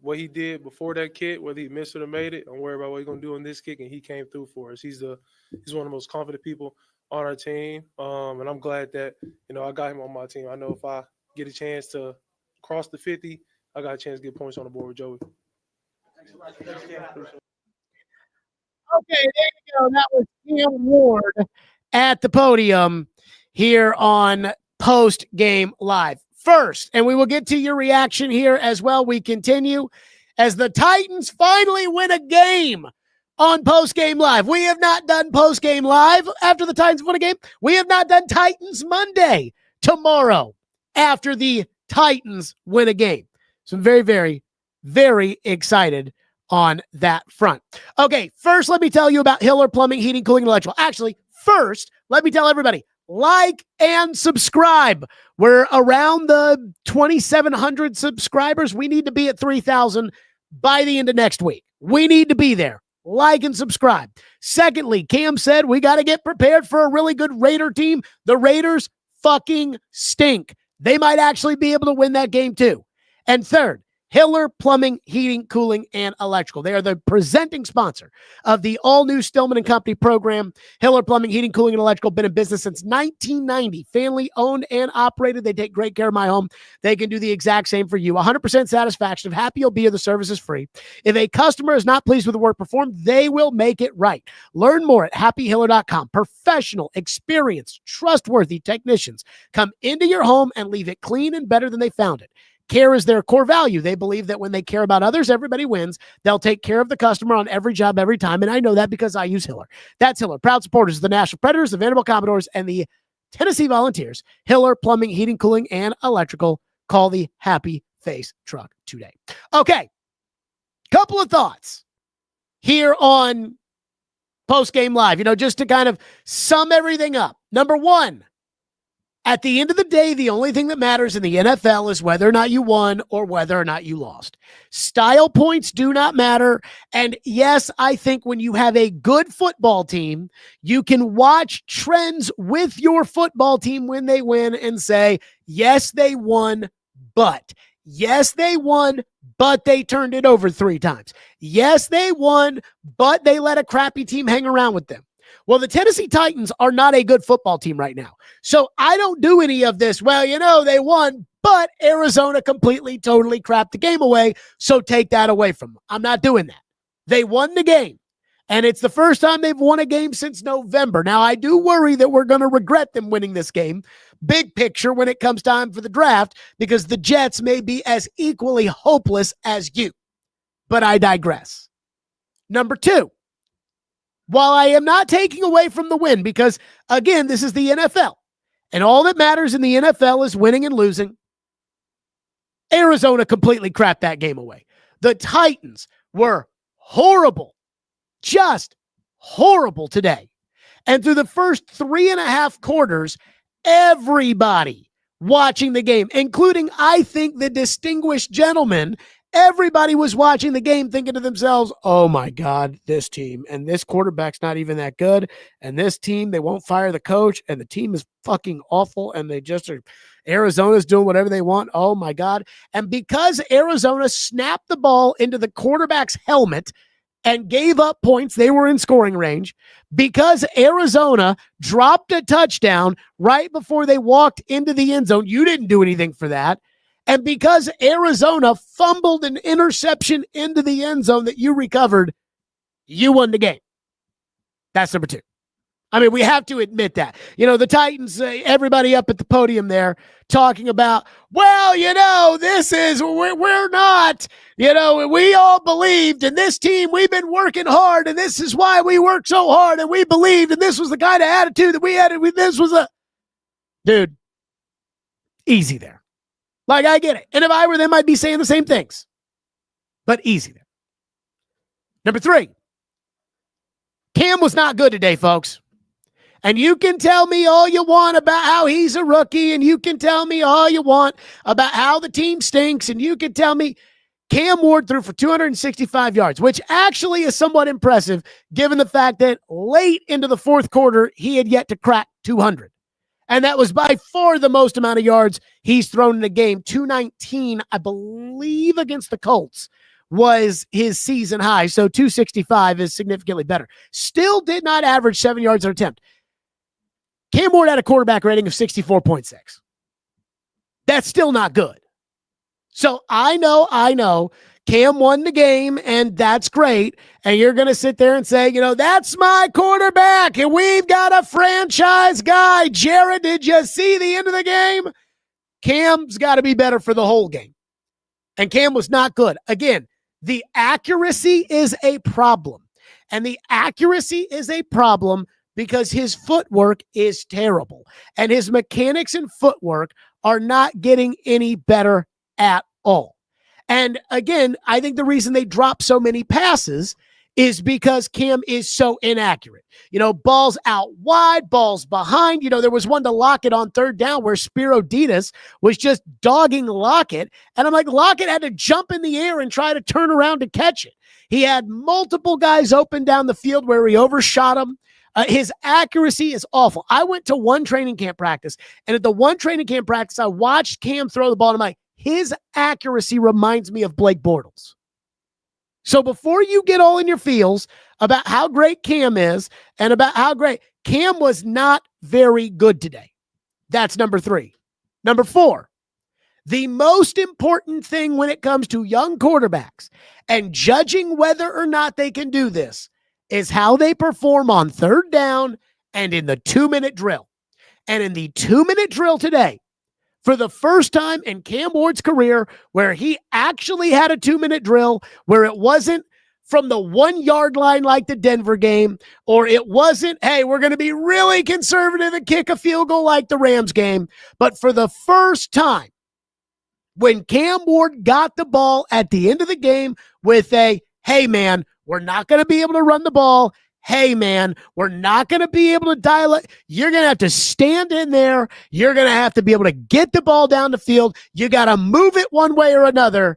what he did before that kick, whether he missed it or made it. I'm worried about what he's going to do on this kick, and he came through for us. He's one of the most confident people on our team, and I'm glad that, I got him on my team. I know if I get a chance to cross the 50, I got a chance to get points on the board with Joey. Thanks a lot. Thanks, Cam. Okay, there you go. That was Cam Ward at the podium here on Post Game Live. First, and we will get to your reaction here as well. We continue as the Titans finally win a game on Post Game Live. We have not done Post Game Live after the Titans win a game. We have not done Titans Monday tomorrow after the Titans win a game. So I'm very, very, very excited on that front. Okay, first, let me tell you about Hiller Plumbing, Heating, Cooling, and Electrical. Actually, first, let me tell everybody, like and subscribe. We're around the 2,700 subscribers. We need to be at 3,000 by the end of next week. We need to be there. Like and subscribe. Secondly, Cam said we got to get prepared for a really good Raider team. The Raiders fucking stink. They might actually be able to win that game too. And third, Hiller Plumbing, Heating, Cooling, and Electrical. They are the presenting sponsor of the all-new Stillman & Company program. Hiller Plumbing, Heating, Cooling, and Electrical, been in business since 1990. Family-owned and operated. They take great care of my home. They can do the exact same for you. 100% satisfaction. If happy you'll be, the service is free. If a customer is not pleased with the work performed, they will make it right. Learn more at happyhiller.com. Professional, experienced, trustworthy technicians come into your home and leave it clean and better than they found it. Care is their core value. They believe that when they care about others, everybody wins. They'll take care of the customer on every job, every time. And I know that because I use Hiller. That's Hiller. Proud supporters of the Nashville Predators, the Vanderbilt Commodores, and the Tennessee Volunteers. Hiller Plumbing, Heating, Cooling, and Electrical. Call the Happy Face truck today. Okay. Couple of thoughts here on Postgame Live, just to kind of sum everything up. Number one, at the end of the day, the only thing that matters in the NFL is whether or not you won or whether or not you lost. Style points do not matter. And yes, I think when you have a good football team, you can watch trends with your football team when they win and say, yes, they won, but. Yes, they won, but they turned it over 3 times. Yes, they won, but they let a crappy team hang around with them. Well, the Tennessee Titans are not a good football team right now. So I don't do any of this. Well, they won, but Arizona completely, totally crapped the game away. So take that away from them. I'm not doing that. They won the game. And it's the first time they've won a game since November. Now, I do worry that we're going to regret them winning this game. Big picture when it comes time for the draft, because the Jets may be as equally hopeless as you. But I digress. Number 2. While I am not taking away from the win, because, again, this is the NFL, and all that matters in the NFL is winning and losing, Arizona completely crapped that game away. The Titans were horrible, just horrible today. And through the first 3.5 quarters, everybody watching the game, including, I think, the distinguished gentleman, everybody was watching the game thinking to themselves, oh my God, this team and this quarterback's not even that good. And this team, they won't fire the coach and the team is fucking awful. And they just are, Arizona's doing whatever they want. Oh my God. And because Arizona snapped the ball into the quarterback's helmet and gave up points, they were in scoring range. Because Arizona dropped a touchdown right before they walked into the end zone, you didn't do anything for that. And because Arizona fumbled an interception into the end zone that you recovered, you won the game. That's number 2. I mean, we have to admit that. The Titans, everybody up at the podium there talking about, well, this is, we're not, we all believed in this team. We've been working hard, and this is why we worked so hard, and we believed, and this was the kind of attitude that we had. This was dude, easy there. Like, I get it. And if I were them, I'd be saying the same things. But easy there. Number 3. Cam was not good today, folks. And you can tell me all you want about how he's a rookie, and you can tell me all you want about how the team stinks, and you can tell me Cam Ward threw for 265 yards, which actually is somewhat impressive given the fact that late into the 4th quarter, he had yet to crack 200. And that was by far the most amount of yards he's thrown in a game. 219, I believe, against the Colts was his season high. So 265 is significantly better. Still did not average 7 yards an attempt. Cam Ward had a quarterback rating of 64.6. That's still not good. So I know. Cam won the game, and that's great. And you're going to sit there and say, that's my quarterback, and we've got a franchise guy. Jared, did you see the end of the game? Cam's got to be better for the whole game. And Cam was not good. Again, the accuracy is a problem. And the accuracy is a problem because his footwork is terrible. And his mechanics and footwork are not getting any better at all. And again, I think the reason they drop so many passes is because Cam is so inaccurate. Balls out wide, balls behind. There was one to Lockett on third down where Spiro Ditas was just dogging Lockett. And I'm like, Lockett had to jump in the air and try to turn around to catch it. He had multiple guys open down the field where he overshot them. His accuracy is awful. I went to one training camp practice, and at the one training camp practice, I watched Cam throw the ball, and I'm like, his accuracy reminds me of Blake Bortles. So before you get all in your feels about how great Cam is and about how great, Cam was not very good today. That's number 3. Number 4, the most important thing when it comes to young quarterbacks and judging whether or not they can do this is how they perform on third down and in the 2-minute drill. And in the 2-minute drill today, for the first time in Cam Ward's career, where he actually had a 2-minute drill, where it wasn't from the 1-yard line like the Denver game, or it wasn't, hey, we're going to be really conservative and kick a field goal like the Rams game. But for the first time, when Cam Ward got the ball at the end of the game with a, hey, man, we're not going to be able to run the ball. Hey, man, we're not going to be able to dial it. You're going to have to stand in there. You're going to have to be able to get the ball down the field. You got to move it one way or another.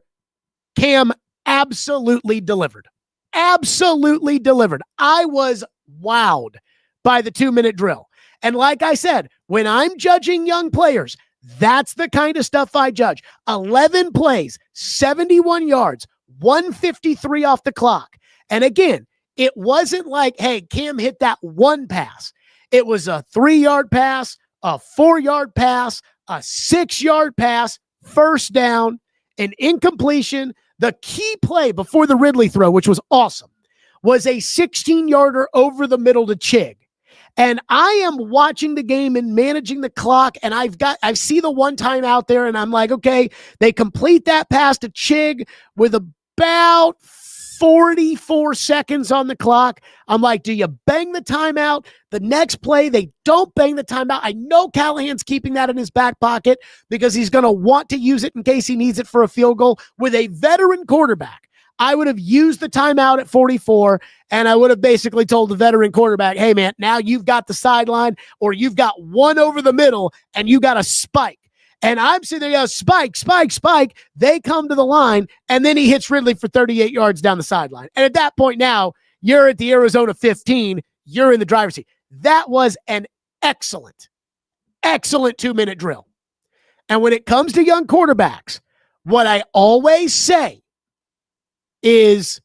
Cam absolutely delivered. Absolutely delivered. I was wowed by the 2-minute drill. And like I said, when I'm judging young players, that's the kind of stuff I judge. 11 plays, 71 yards, 153 off the clock. And again, it wasn't like, hey, Cam hit that one pass. It was a 3-yard pass, a 4-yard pass, a 6-yard pass, first down, an incompletion. The key play before the Ridley throw, which was awesome, was a 16-yarder over the middle to Chig. And I am watching the game and managing the clock, and I see the one time out there, and I'm like, okay, they complete that pass to Chig with about 44 seconds on the clock. I'm like, do you bang the timeout? The next play, they don't bang the timeout. I know Callahan's keeping that in his back pocket because he's going to want to use it in case he needs it for a field goal. With a veteran quarterback, I would have used the timeout at 44, and I would have basically told the veteran quarterback, hey, man, now you've got the sideline, or you've got one over the middle, and you got a spike. And I'm sitting there, spike, spike, spike. They come to the line, and then he hits Ridley for 38 yards down the sideline. And at that point now, you're at the Arizona 15. You're in the driver's seat. That was an excellent 2-minute drill. And when it comes to young quarterbacks, what I always say is,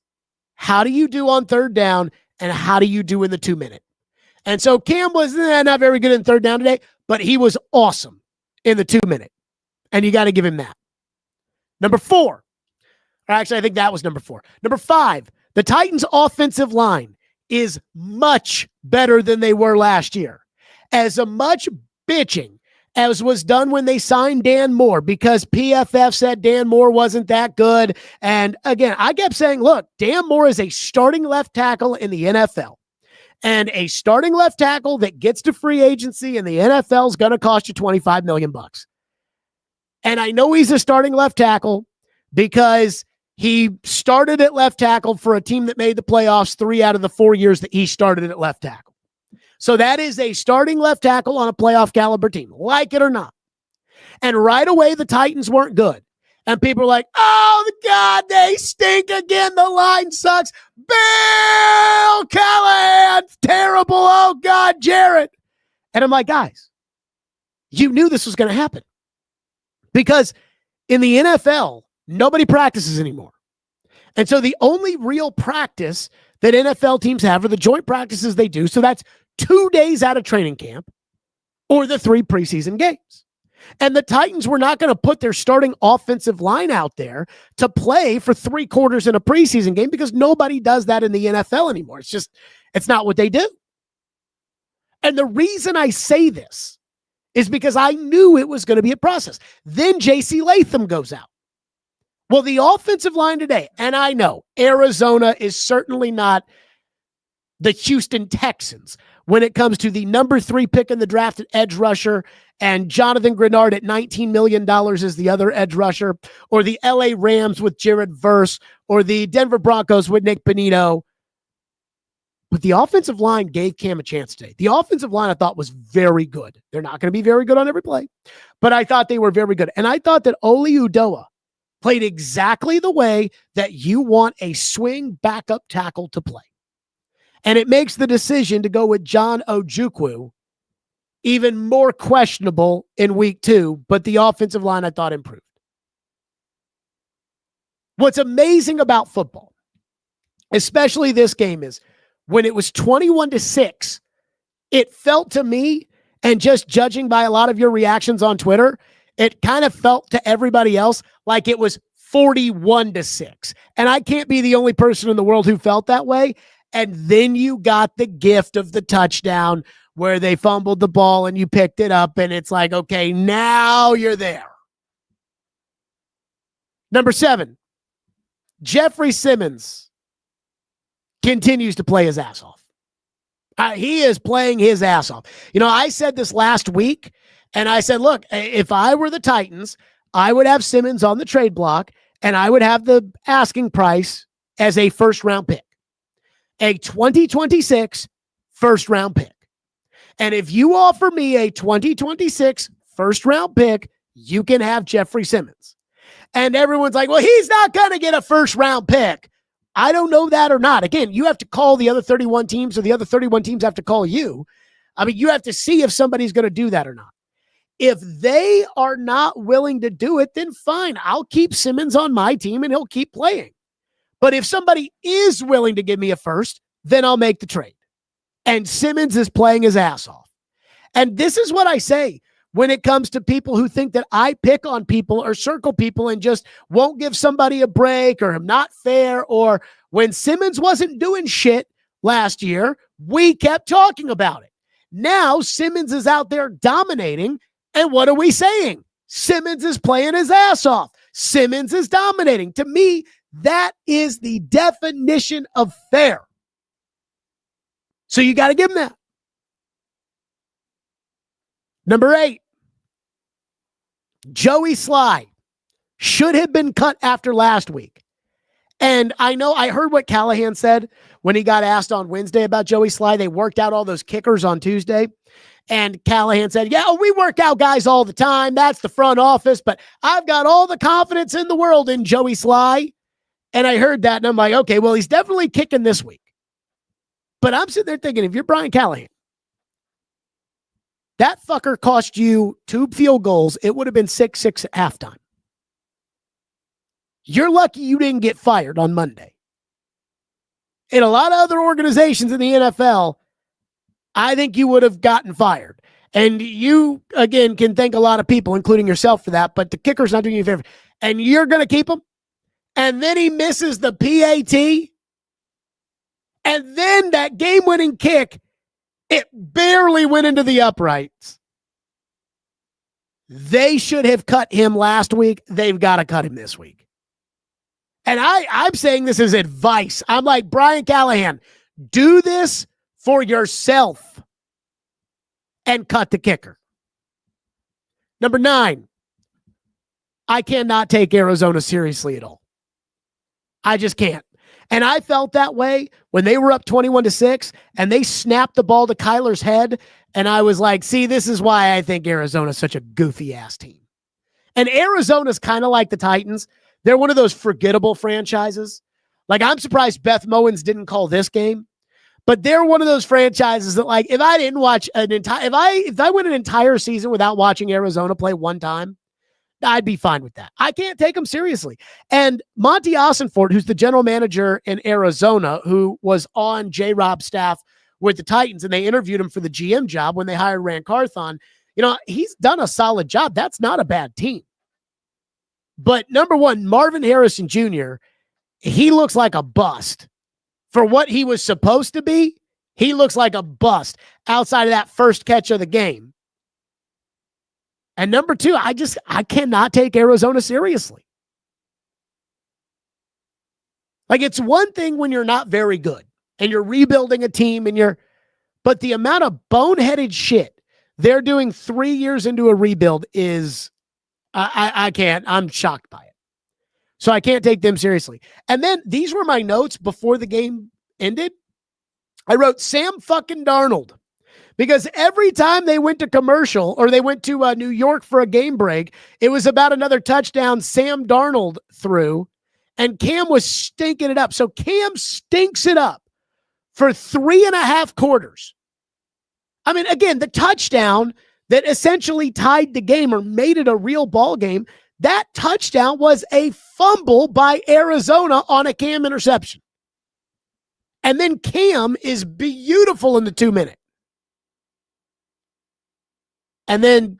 how do you do on third down, and how do you do in the 2-minute? And so Cam was not very good in third down today, but he was awesome in the 2-minute. And you got to give him that. Number 4. Or actually, I think that was number 4. Number 5, the Titans' offensive line is much better than they were last year. As much bitching as was done when they signed Dan Moore, because PFF said Dan Moore wasn't that good. And again, I kept saying, look, Dan Moore is a starting left tackle in the NFL. And a starting left tackle that gets to free agency in the NFL is going to cost you $25 million. And I know he's a starting left tackle because he started at left tackle for a team that made the playoffs 3 out of the 4 years that he started at left tackle. So that is a starting left tackle on a playoff caliber team, like it or not. And right away, the Titans weren't good. And people are like, oh, God, they stink again. The line sucks. Bill Callahan, terrible. Oh, God, Jared. And I'm like, guys, you knew this was going to happen. Because in the NFL, nobody practices anymore. And so the only real practice that NFL teams have are the joint practices they do. So that's 2 days out of training camp or the 3 preseason games. And the Titans were not going to put their starting offensive line out there to play for 3 quarters in a preseason game because nobody does that in the NFL anymore. It's not what they do. And the reason I say this is because I knew it was going to be a process. Then J.C. Latham goes out. Well, the offensive line today, and I know Arizona is certainly not the Houston Texans when it comes to the number 3 pick in the draft at edge rusher and Jonathan Grenard at $19 million as the other edge rusher, or the LA Rams with Jared Verse, or the Denver Broncos with Nick Bonito. But the offensive line gave Cam a chance today. The offensive line I thought was very good. They're not going to be very good on every play, but I thought they were very good. And I thought that Oli Udoa played exactly the way that you want a swing backup tackle to play. And it makes the decision to go with John Ojukwu even more questionable in week 2, but the offensive line I thought improved. What's amazing about football, especially this game, is when it was 21-6, it felt to me, and just judging by a lot of your reactions on Twitter, it kind of felt to everybody else like it was 41-6. And I can't be the only person in the world who felt that way. And then you got the gift of the touchdown where they fumbled the ball and you picked it up, and it's like, okay, now you're there. Number 7, Jeffrey Simmons continues to play his ass off. He is playing his ass off. You know, I said this last week, and I said, look, if I were the Titans, I would have Simmons on the trade block, and I would have the asking price as a first-round pick, a 2026 first-round pick. And if you offer me a 2026 first-round pick, you can have Jeffrey Simmons. And everyone's like, well, he's not going to get a first-round pick. I don't know that or not. Again, you have to call the other 31 teams, or the other 31 teams have to call you. I mean, you have to see if somebody's going to do that or not. If they are not willing to do it, then fine. I'll keep Simmons on my team and he'll keep playing. But if somebody is willing to give me a first, then I'll make the trade. And Simmons is playing his ass off. And this is what I say when it comes to people who think that I pick on people or circle people and just won't give somebody a break, or am not fair, or when Simmons wasn't doing shit last year, we kept talking about it. Now Simmons is out there dominating, and what are we saying? Simmons is playing his ass off. Simmons is dominating. To me, that is the definition of fair. So you got to give him that. Number 8, Joey Sly should have been cut after last week. And I know I heard what Callahan said when he got asked on Wednesday about Joey Sly. They worked out all those kickers on Tuesday. And Callahan said, yeah, we work out guys all the time. That's the front office. But I've got all the confidence in the world in Joey Sly. And I heard that, and I'm like, okay, well, he's definitely kicking this week. But I'm sitting there thinking, if you're Brian Callahan, that fucker cost you 2 field goals. It would have been 6-6 at halftime. You're lucky you didn't get fired on Monday. In a lot of other organizations in the NFL, I think you would have gotten fired. And you, again, can thank a lot of people, including yourself, for that, but the kicker's not doing you a favor. And you're going to keep him? And then he misses the PAT? And then that game-winning kick, it barely went into the uprights. They should have cut him last week. They've got to cut him this week. And I'm saying this as advice. I'm like, Brian Callahan, do this for yourself and cut the kicker. Number 9, I cannot take Arizona seriously at all. I just can't. And I felt that way when they were up 21-6 and they snapped the ball to Kyler's head. And I was like, see, this is why I think Arizona's such a goofy ass team. And Arizona's kind of like the Titans. They're one of those forgettable franchises. Like, I'm surprised Beth Mowins didn't call this game, but they're one of those franchises that, like, if I didn't watch if I went an entire season without watching Arizona play one time, I'd be fine with that. I can't take them seriously. And Monty Ossenfort, who's the general manager in Arizona, who was on J-Rob's staff with the Titans, and they interviewed him for the GM job when they hired Rand Carthon, he's done a solid job. That's not a bad team. But number 1, Marvin Harrison Jr., he looks like a bust. For what he was supposed to be, he looks like a bust outside of that first catch of the game. And number 2, I cannot take Arizona seriously. Like, it's one thing when you're not very good. and you're rebuilding a team but the amount of boneheaded shit they're doing 3 years into a rebuild is, I can't, I'm shocked by it. So I can't take them seriously. And then these were my notes before the game ended. I wrote Sam fucking Darnold, because every time they went to commercial or they went to New York for a game break, it was about another touchdown Sam Darnold threw, and Cam was stinking it up. So Cam stinks it up for 3.5 quarters. I mean, again, the touchdown that essentially tied the game or made it a real ball game, that touchdown was a fumble by Arizona on a Cam interception. And then Cam is beautiful in the 2-minute. And then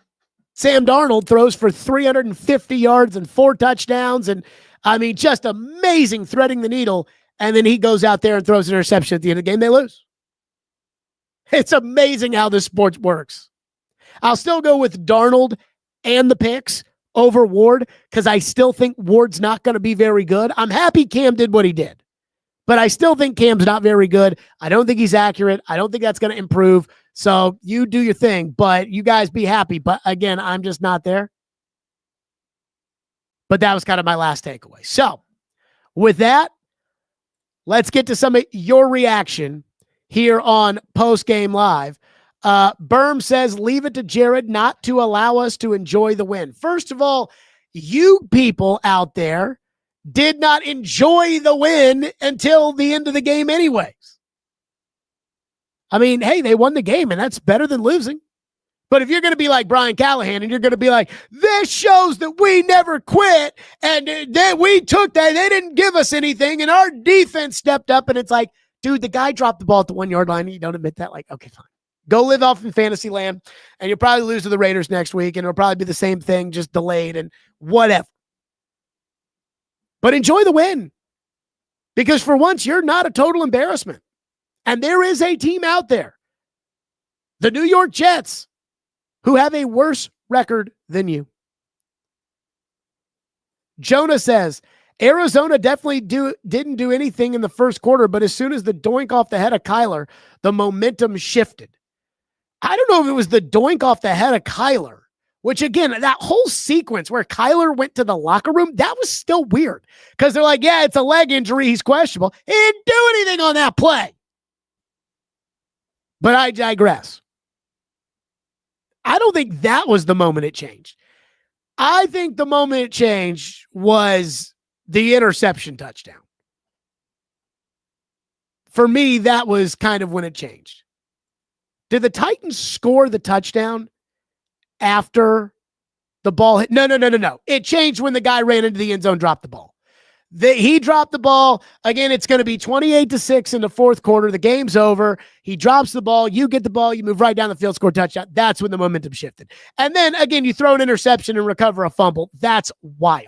Sam Darnold throws for 350 yards and 4 touchdowns. And I mean, just amazing, threading the needle. And then he goes out there and throws an interception at the end of the game. They lose. It's amazing how this sport works. I'll still go with Darnold and the picks over Ward, because I still think Ward's not going to be very good. I'm happy Cam did what he did, but I still think Cam's not very good. I don't think he's accurate. I don't think that's going to improve. So you do your thing, but you guys be happy. But again, I'm just not there. But that was kind of my last takeaway. So with that, let's get to some of your reaction here on Postgame Live. Berm says, leave it to Jared not to allow us to enjoy the win. First of all, you people out there did not enjoy the win until the end of the game anyways. I mean, hey, they won the game, and that's better than losing. But if you're going to be like Brian Callahan and you're going to be like, this shows that we never quit and that we took that, they didn't give us anything, and our defense stepped up, and it's like, dude, the guy dropped the ball at the 1-yard line, and you don't admit that? Like, okay, fine. Go live off in fantasy land, and you'll probably lose to the Raiders next week, and it'll probably be the same thing, just delayed and whatever. But enjoy the win, because for once, you're not a total embarrassment. And there is a team out there, the New York Jets, who have a worse record than you. Jonah says, Arizona definitely didn't do anything in the first quarter, but as soon as the doink off the head of Kyler, the momentum shifted. I don't know if it was the doink off the head of Kyler, which again, that whole sequence where Kyler went to the locker room, that was still weird, because they're like, yeah, it's a leg injury, he's questionable. He didn't do anything on that play. But I digress. I don't think that was the moment it changed. I think the moment it changed was the interception touchdown. For me, that was kind of when it changed. Did the Titans score the touchdown after the ball hit? No. It changed when the guy ran into the end zone, dropped the ball. He dropped the ball. Again, it's going to be 28-6 in the fourth quarter. The game's over. He drops the ball. You get the ball. You move right down the field, score touchdown. That's when the momentum shifted. And then, again, you throw an interception and recover a fumble. That's wild.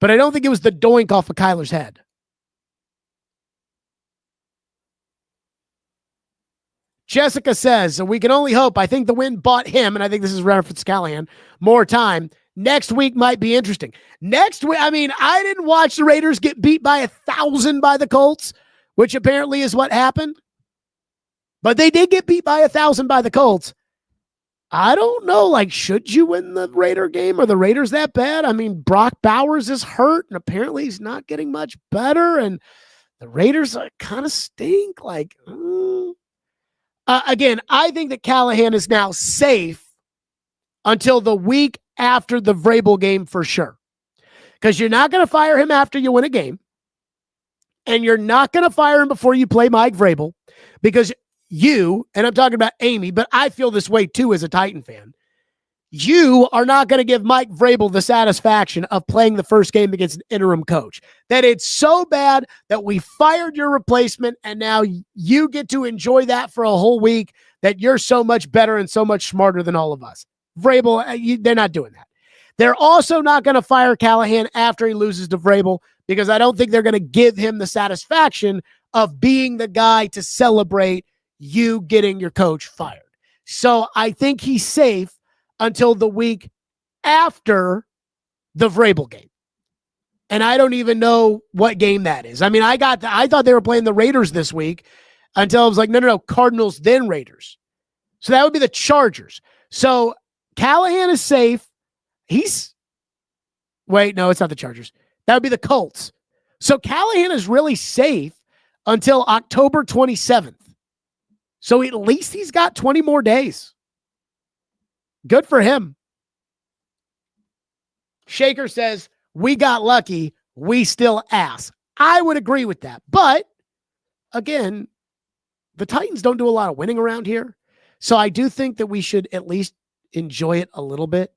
But I don't think it was the doink off of Kyler's head. Jessica says, we can only hope. I think the win bought him, and I think this is reference to Callahan, more time. Next week might be interesting. Next week, I mean, I didn't watch the Raiders get beat by 1,000 by the Colts, which apparently is what happened. But they did get beat by 1,000 by the Colts. I don't know, like, should you win the Raider game? Are the Raiders that bad? I mean, Brock Bowers is hurt, and apparently he's not getting much better, and the Raiders kind of stink. Like, again, I think that Callahan is now safe until the week after the Vrabel game for sure. Because you're not going to fire him after you win a game. And you're not going to fire him before you play Mike Vrabel. Because you, and I'm talking about Amy, but I feel this way too as a Titan fan, you are not going to give Mike Vrabel the satisfaction of playing the first game against an interim coach. That it's so bad that we fired your replacement and now you get to enjoy that for a whole week, that you're so much better and so much smarter than all of us. Vrabel, they're not doing that. They're also not going to fire Callahan after he loses to Vrabel, because I don't think they're going to give him the satisfaction of being the guy to celebrate you getting your coach fired. So I think he's safe until the week after the Vrabel game. And I don't even know what game that is. I mean, I thought they were playing the Raiders this week until I was like, no, Cardinals, then Raiders. So that would be the Chargers. So Callahan is safe. Wait, no, it's not the Chargers. That would be the Colts. So Callahan is really safe until October 27th. So at least he's got 20 more days. Good for him. Shaker says, we got lucky. We still ass. I would agree with that. But again, the Titans don't do a lot of winning around here. So I do think that we should at least enjoy it a little bit.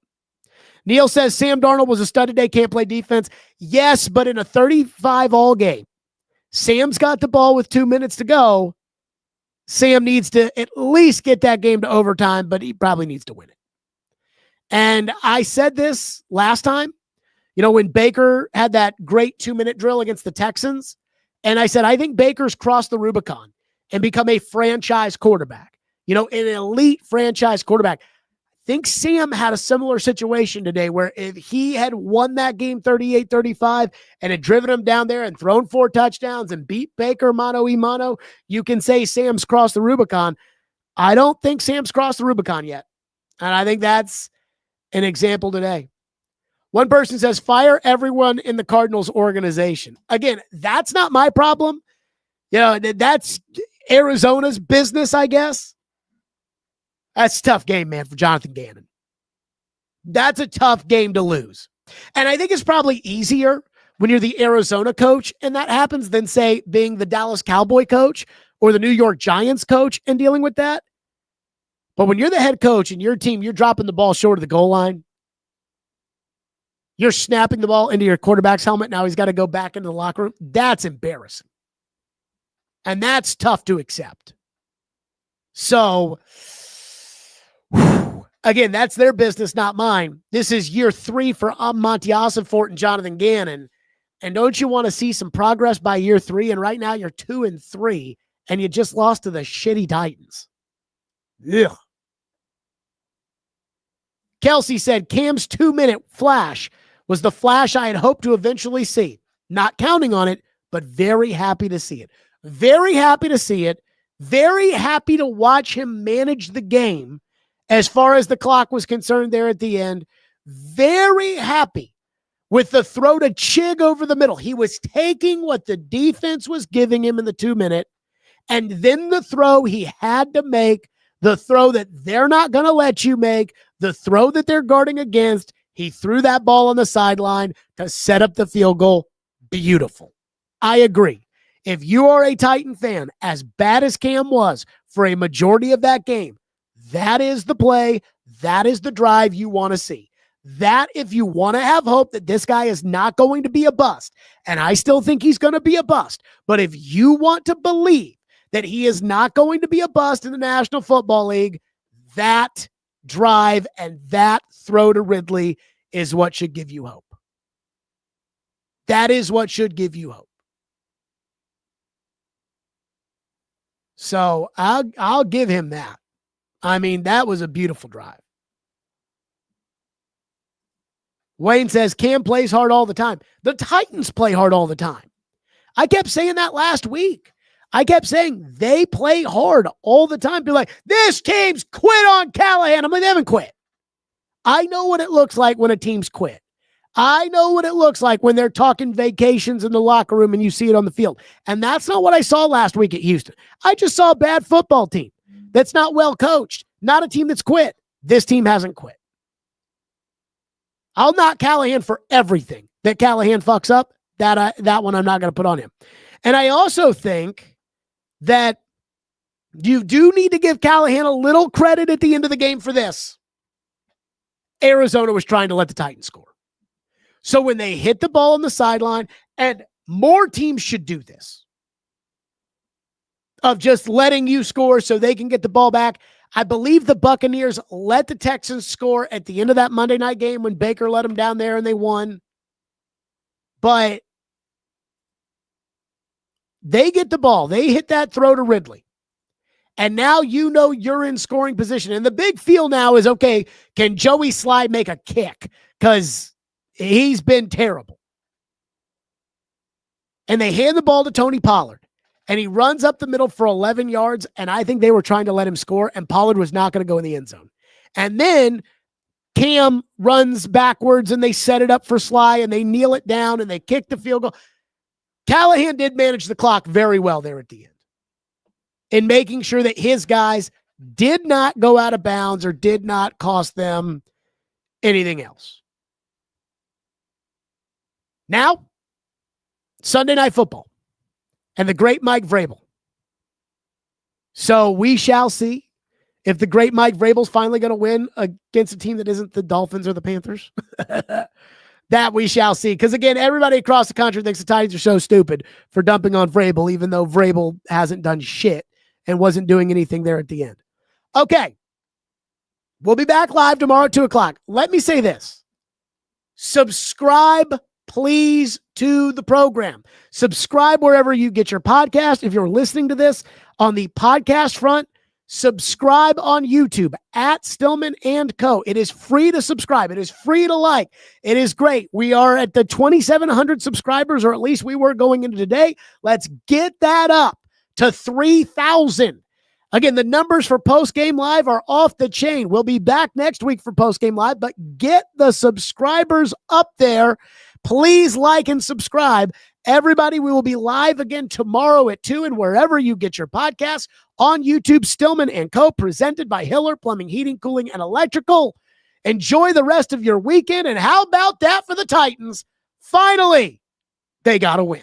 Neil says Sam Darnold was a stud today, can't play defense. Yes, but in a 35-all game, Sam's got the ball with 2 minutes to go. Sam needs to at least get that game to overtime, but he probably needs to win it. And I said this last time, when Baker had that great 2-minute drill against the Texans, and I said, I think Baker's crossed the Rubicon and become a franchise quarterback, an elite franchise quarterback. I think Sam had a similar situation today where if he had won that game 38-35 and had driven him down there and thrown 4 touchdowns and beat Baker mano-a-mano, you can say Sam's crossed the Rubicon. I don't think Sam's crossed the Rubicon yet. And I think that's an example today. One person says, fire everyone in the Cardinals organization. Again, that's not my problem. That's Arizona's business, I guess. That's a tough game, man, for Jonathan Gannon. That's a tough game to lose. And I think it's probably easier when you're the Arizona coach and that happens than, say, being the Dallas Cowboy coach or the New York Giants coach and dealing with that. But when you're the head coach and your team, you're dropping the ball short of the goal line, you're snapping the ball into your quarterback's helmet. Now he's got to go back into the locker room. That's embarrassing. And that's tough to accept. So, again, that's their business, not mine. This is year 3 for Monty Ossenfort and Jonathan Gannon. And don't you want to see some progress by year 3? And right now you're 2-3, and you just lost to the shitty Titans. Ugh. Kelsey said, Cam's 2-minute flash was the flash I had hoped to eventually see. Not counting on it, but very happy to see it. Very happy to see it. Very happy to watch him manage the game as far as the clock was concerned there at the end. Very happy with the throw to Chig over the middle. He was taking what the defense was giving him in the 2-minute, and then the throw he had to make, the throw that they're not going to let you make, the throw that they're guarding against. He threw that ball on the sideline to set up the field goal. Beautiful. I agree. If you are a Titan fan, as bad as Cam was for a majority of that game, that is the play. That is the drive you want to see. That, if you want to have hope that this guy is not going to be a bust, and I still think he's going to be a bust, but if you want to believe that he is not going to be a bust in the National Football League, that drive and that throw to Ridley is what should give you hope. That is what should give you hope. So I'll give him that. I mean, that was a beautiful drive. Wayne says Cam plays hard all the time. The Titans play hard all the time. I kept saying that last week. I kept saying they play hard all the time. Be like, this team's quit on Callahan. I'm like, they haven't quit. I know what it looks like when a team's quit. I know what it looks like when they're talking vacations in the locker room and you see it on the field. And that's not what I saw last week at Houston. I just saw a bad football team that's not well coached, not a team that's quit. This team hasn't quit. I'll knock Callahan for everything that Callahan fucks up. That one I'm not going to put on him. And I also think that you do need to give Callahan a little credit at the end of the game for this. Arizona was trying to let the Titans score. So when they hit the ball on the sideline, and more teams should do this, of just letting you score so they can get the ball back. I believe the Buccaneers let the Texans score at the end of that Monday night game when Baker let them down there and they won. But they get the ball. They hit that throw to Ridley. And now you know you're in scoring position. And the big feel now is, okay, can Joey Slye make a kick? Because he's been terrible. and they hand the ball to Tony Pollard, and he runs up the middle for 11 yards, and I think they were trying to let him score, and Pollard was not going to go in the end zone. And then Cam runs backwards, and they set it up for Sly, and they kneel it down, and they kick the field goal. Callahan did manage the clock very well there at the end in making sure that his guys did not go out of bounds or did not cost them anything else. Now, Sunday Night Football and the great Mike Vrabel. So we shall see if the great Mike Vrabel's finally going to win against a team that isn't the Dolphins or the Panthers. That we shall see. Because, again, everybody across the country thinks the Titans are so stupid for dumping on Vrabel, even though Vrabel hasn't done shit and wasn't doing anything there at the end. Okay. We'll be back live tomorrow at 2 o'clock. Let me say this. Subscribe, please, to the program. Subscribe wherever you get your podcast. If you're listening to this on the podcast front, subscribe on YouTube at Stillman & Co. It is free to subscribe. It is free to like. It is great. We are at the 2,700 subscribers, or at least we were going into today. Let's get that up to 3,000. Again, the numbers for Postgame Live are off the chain. We'll be back next week for Postgame Live, but get the subscribers up there. Please like and subscribe. Everybody, we will be live again tomorrow at 2 and wherever you get your podcasts on YouTube, Stillman & Co., presented by Hiller Plumbing, Heating, Cooling, and Electrical. Enjoy the rest of your weekend, and how about that for the Titans? Finally, they got a win.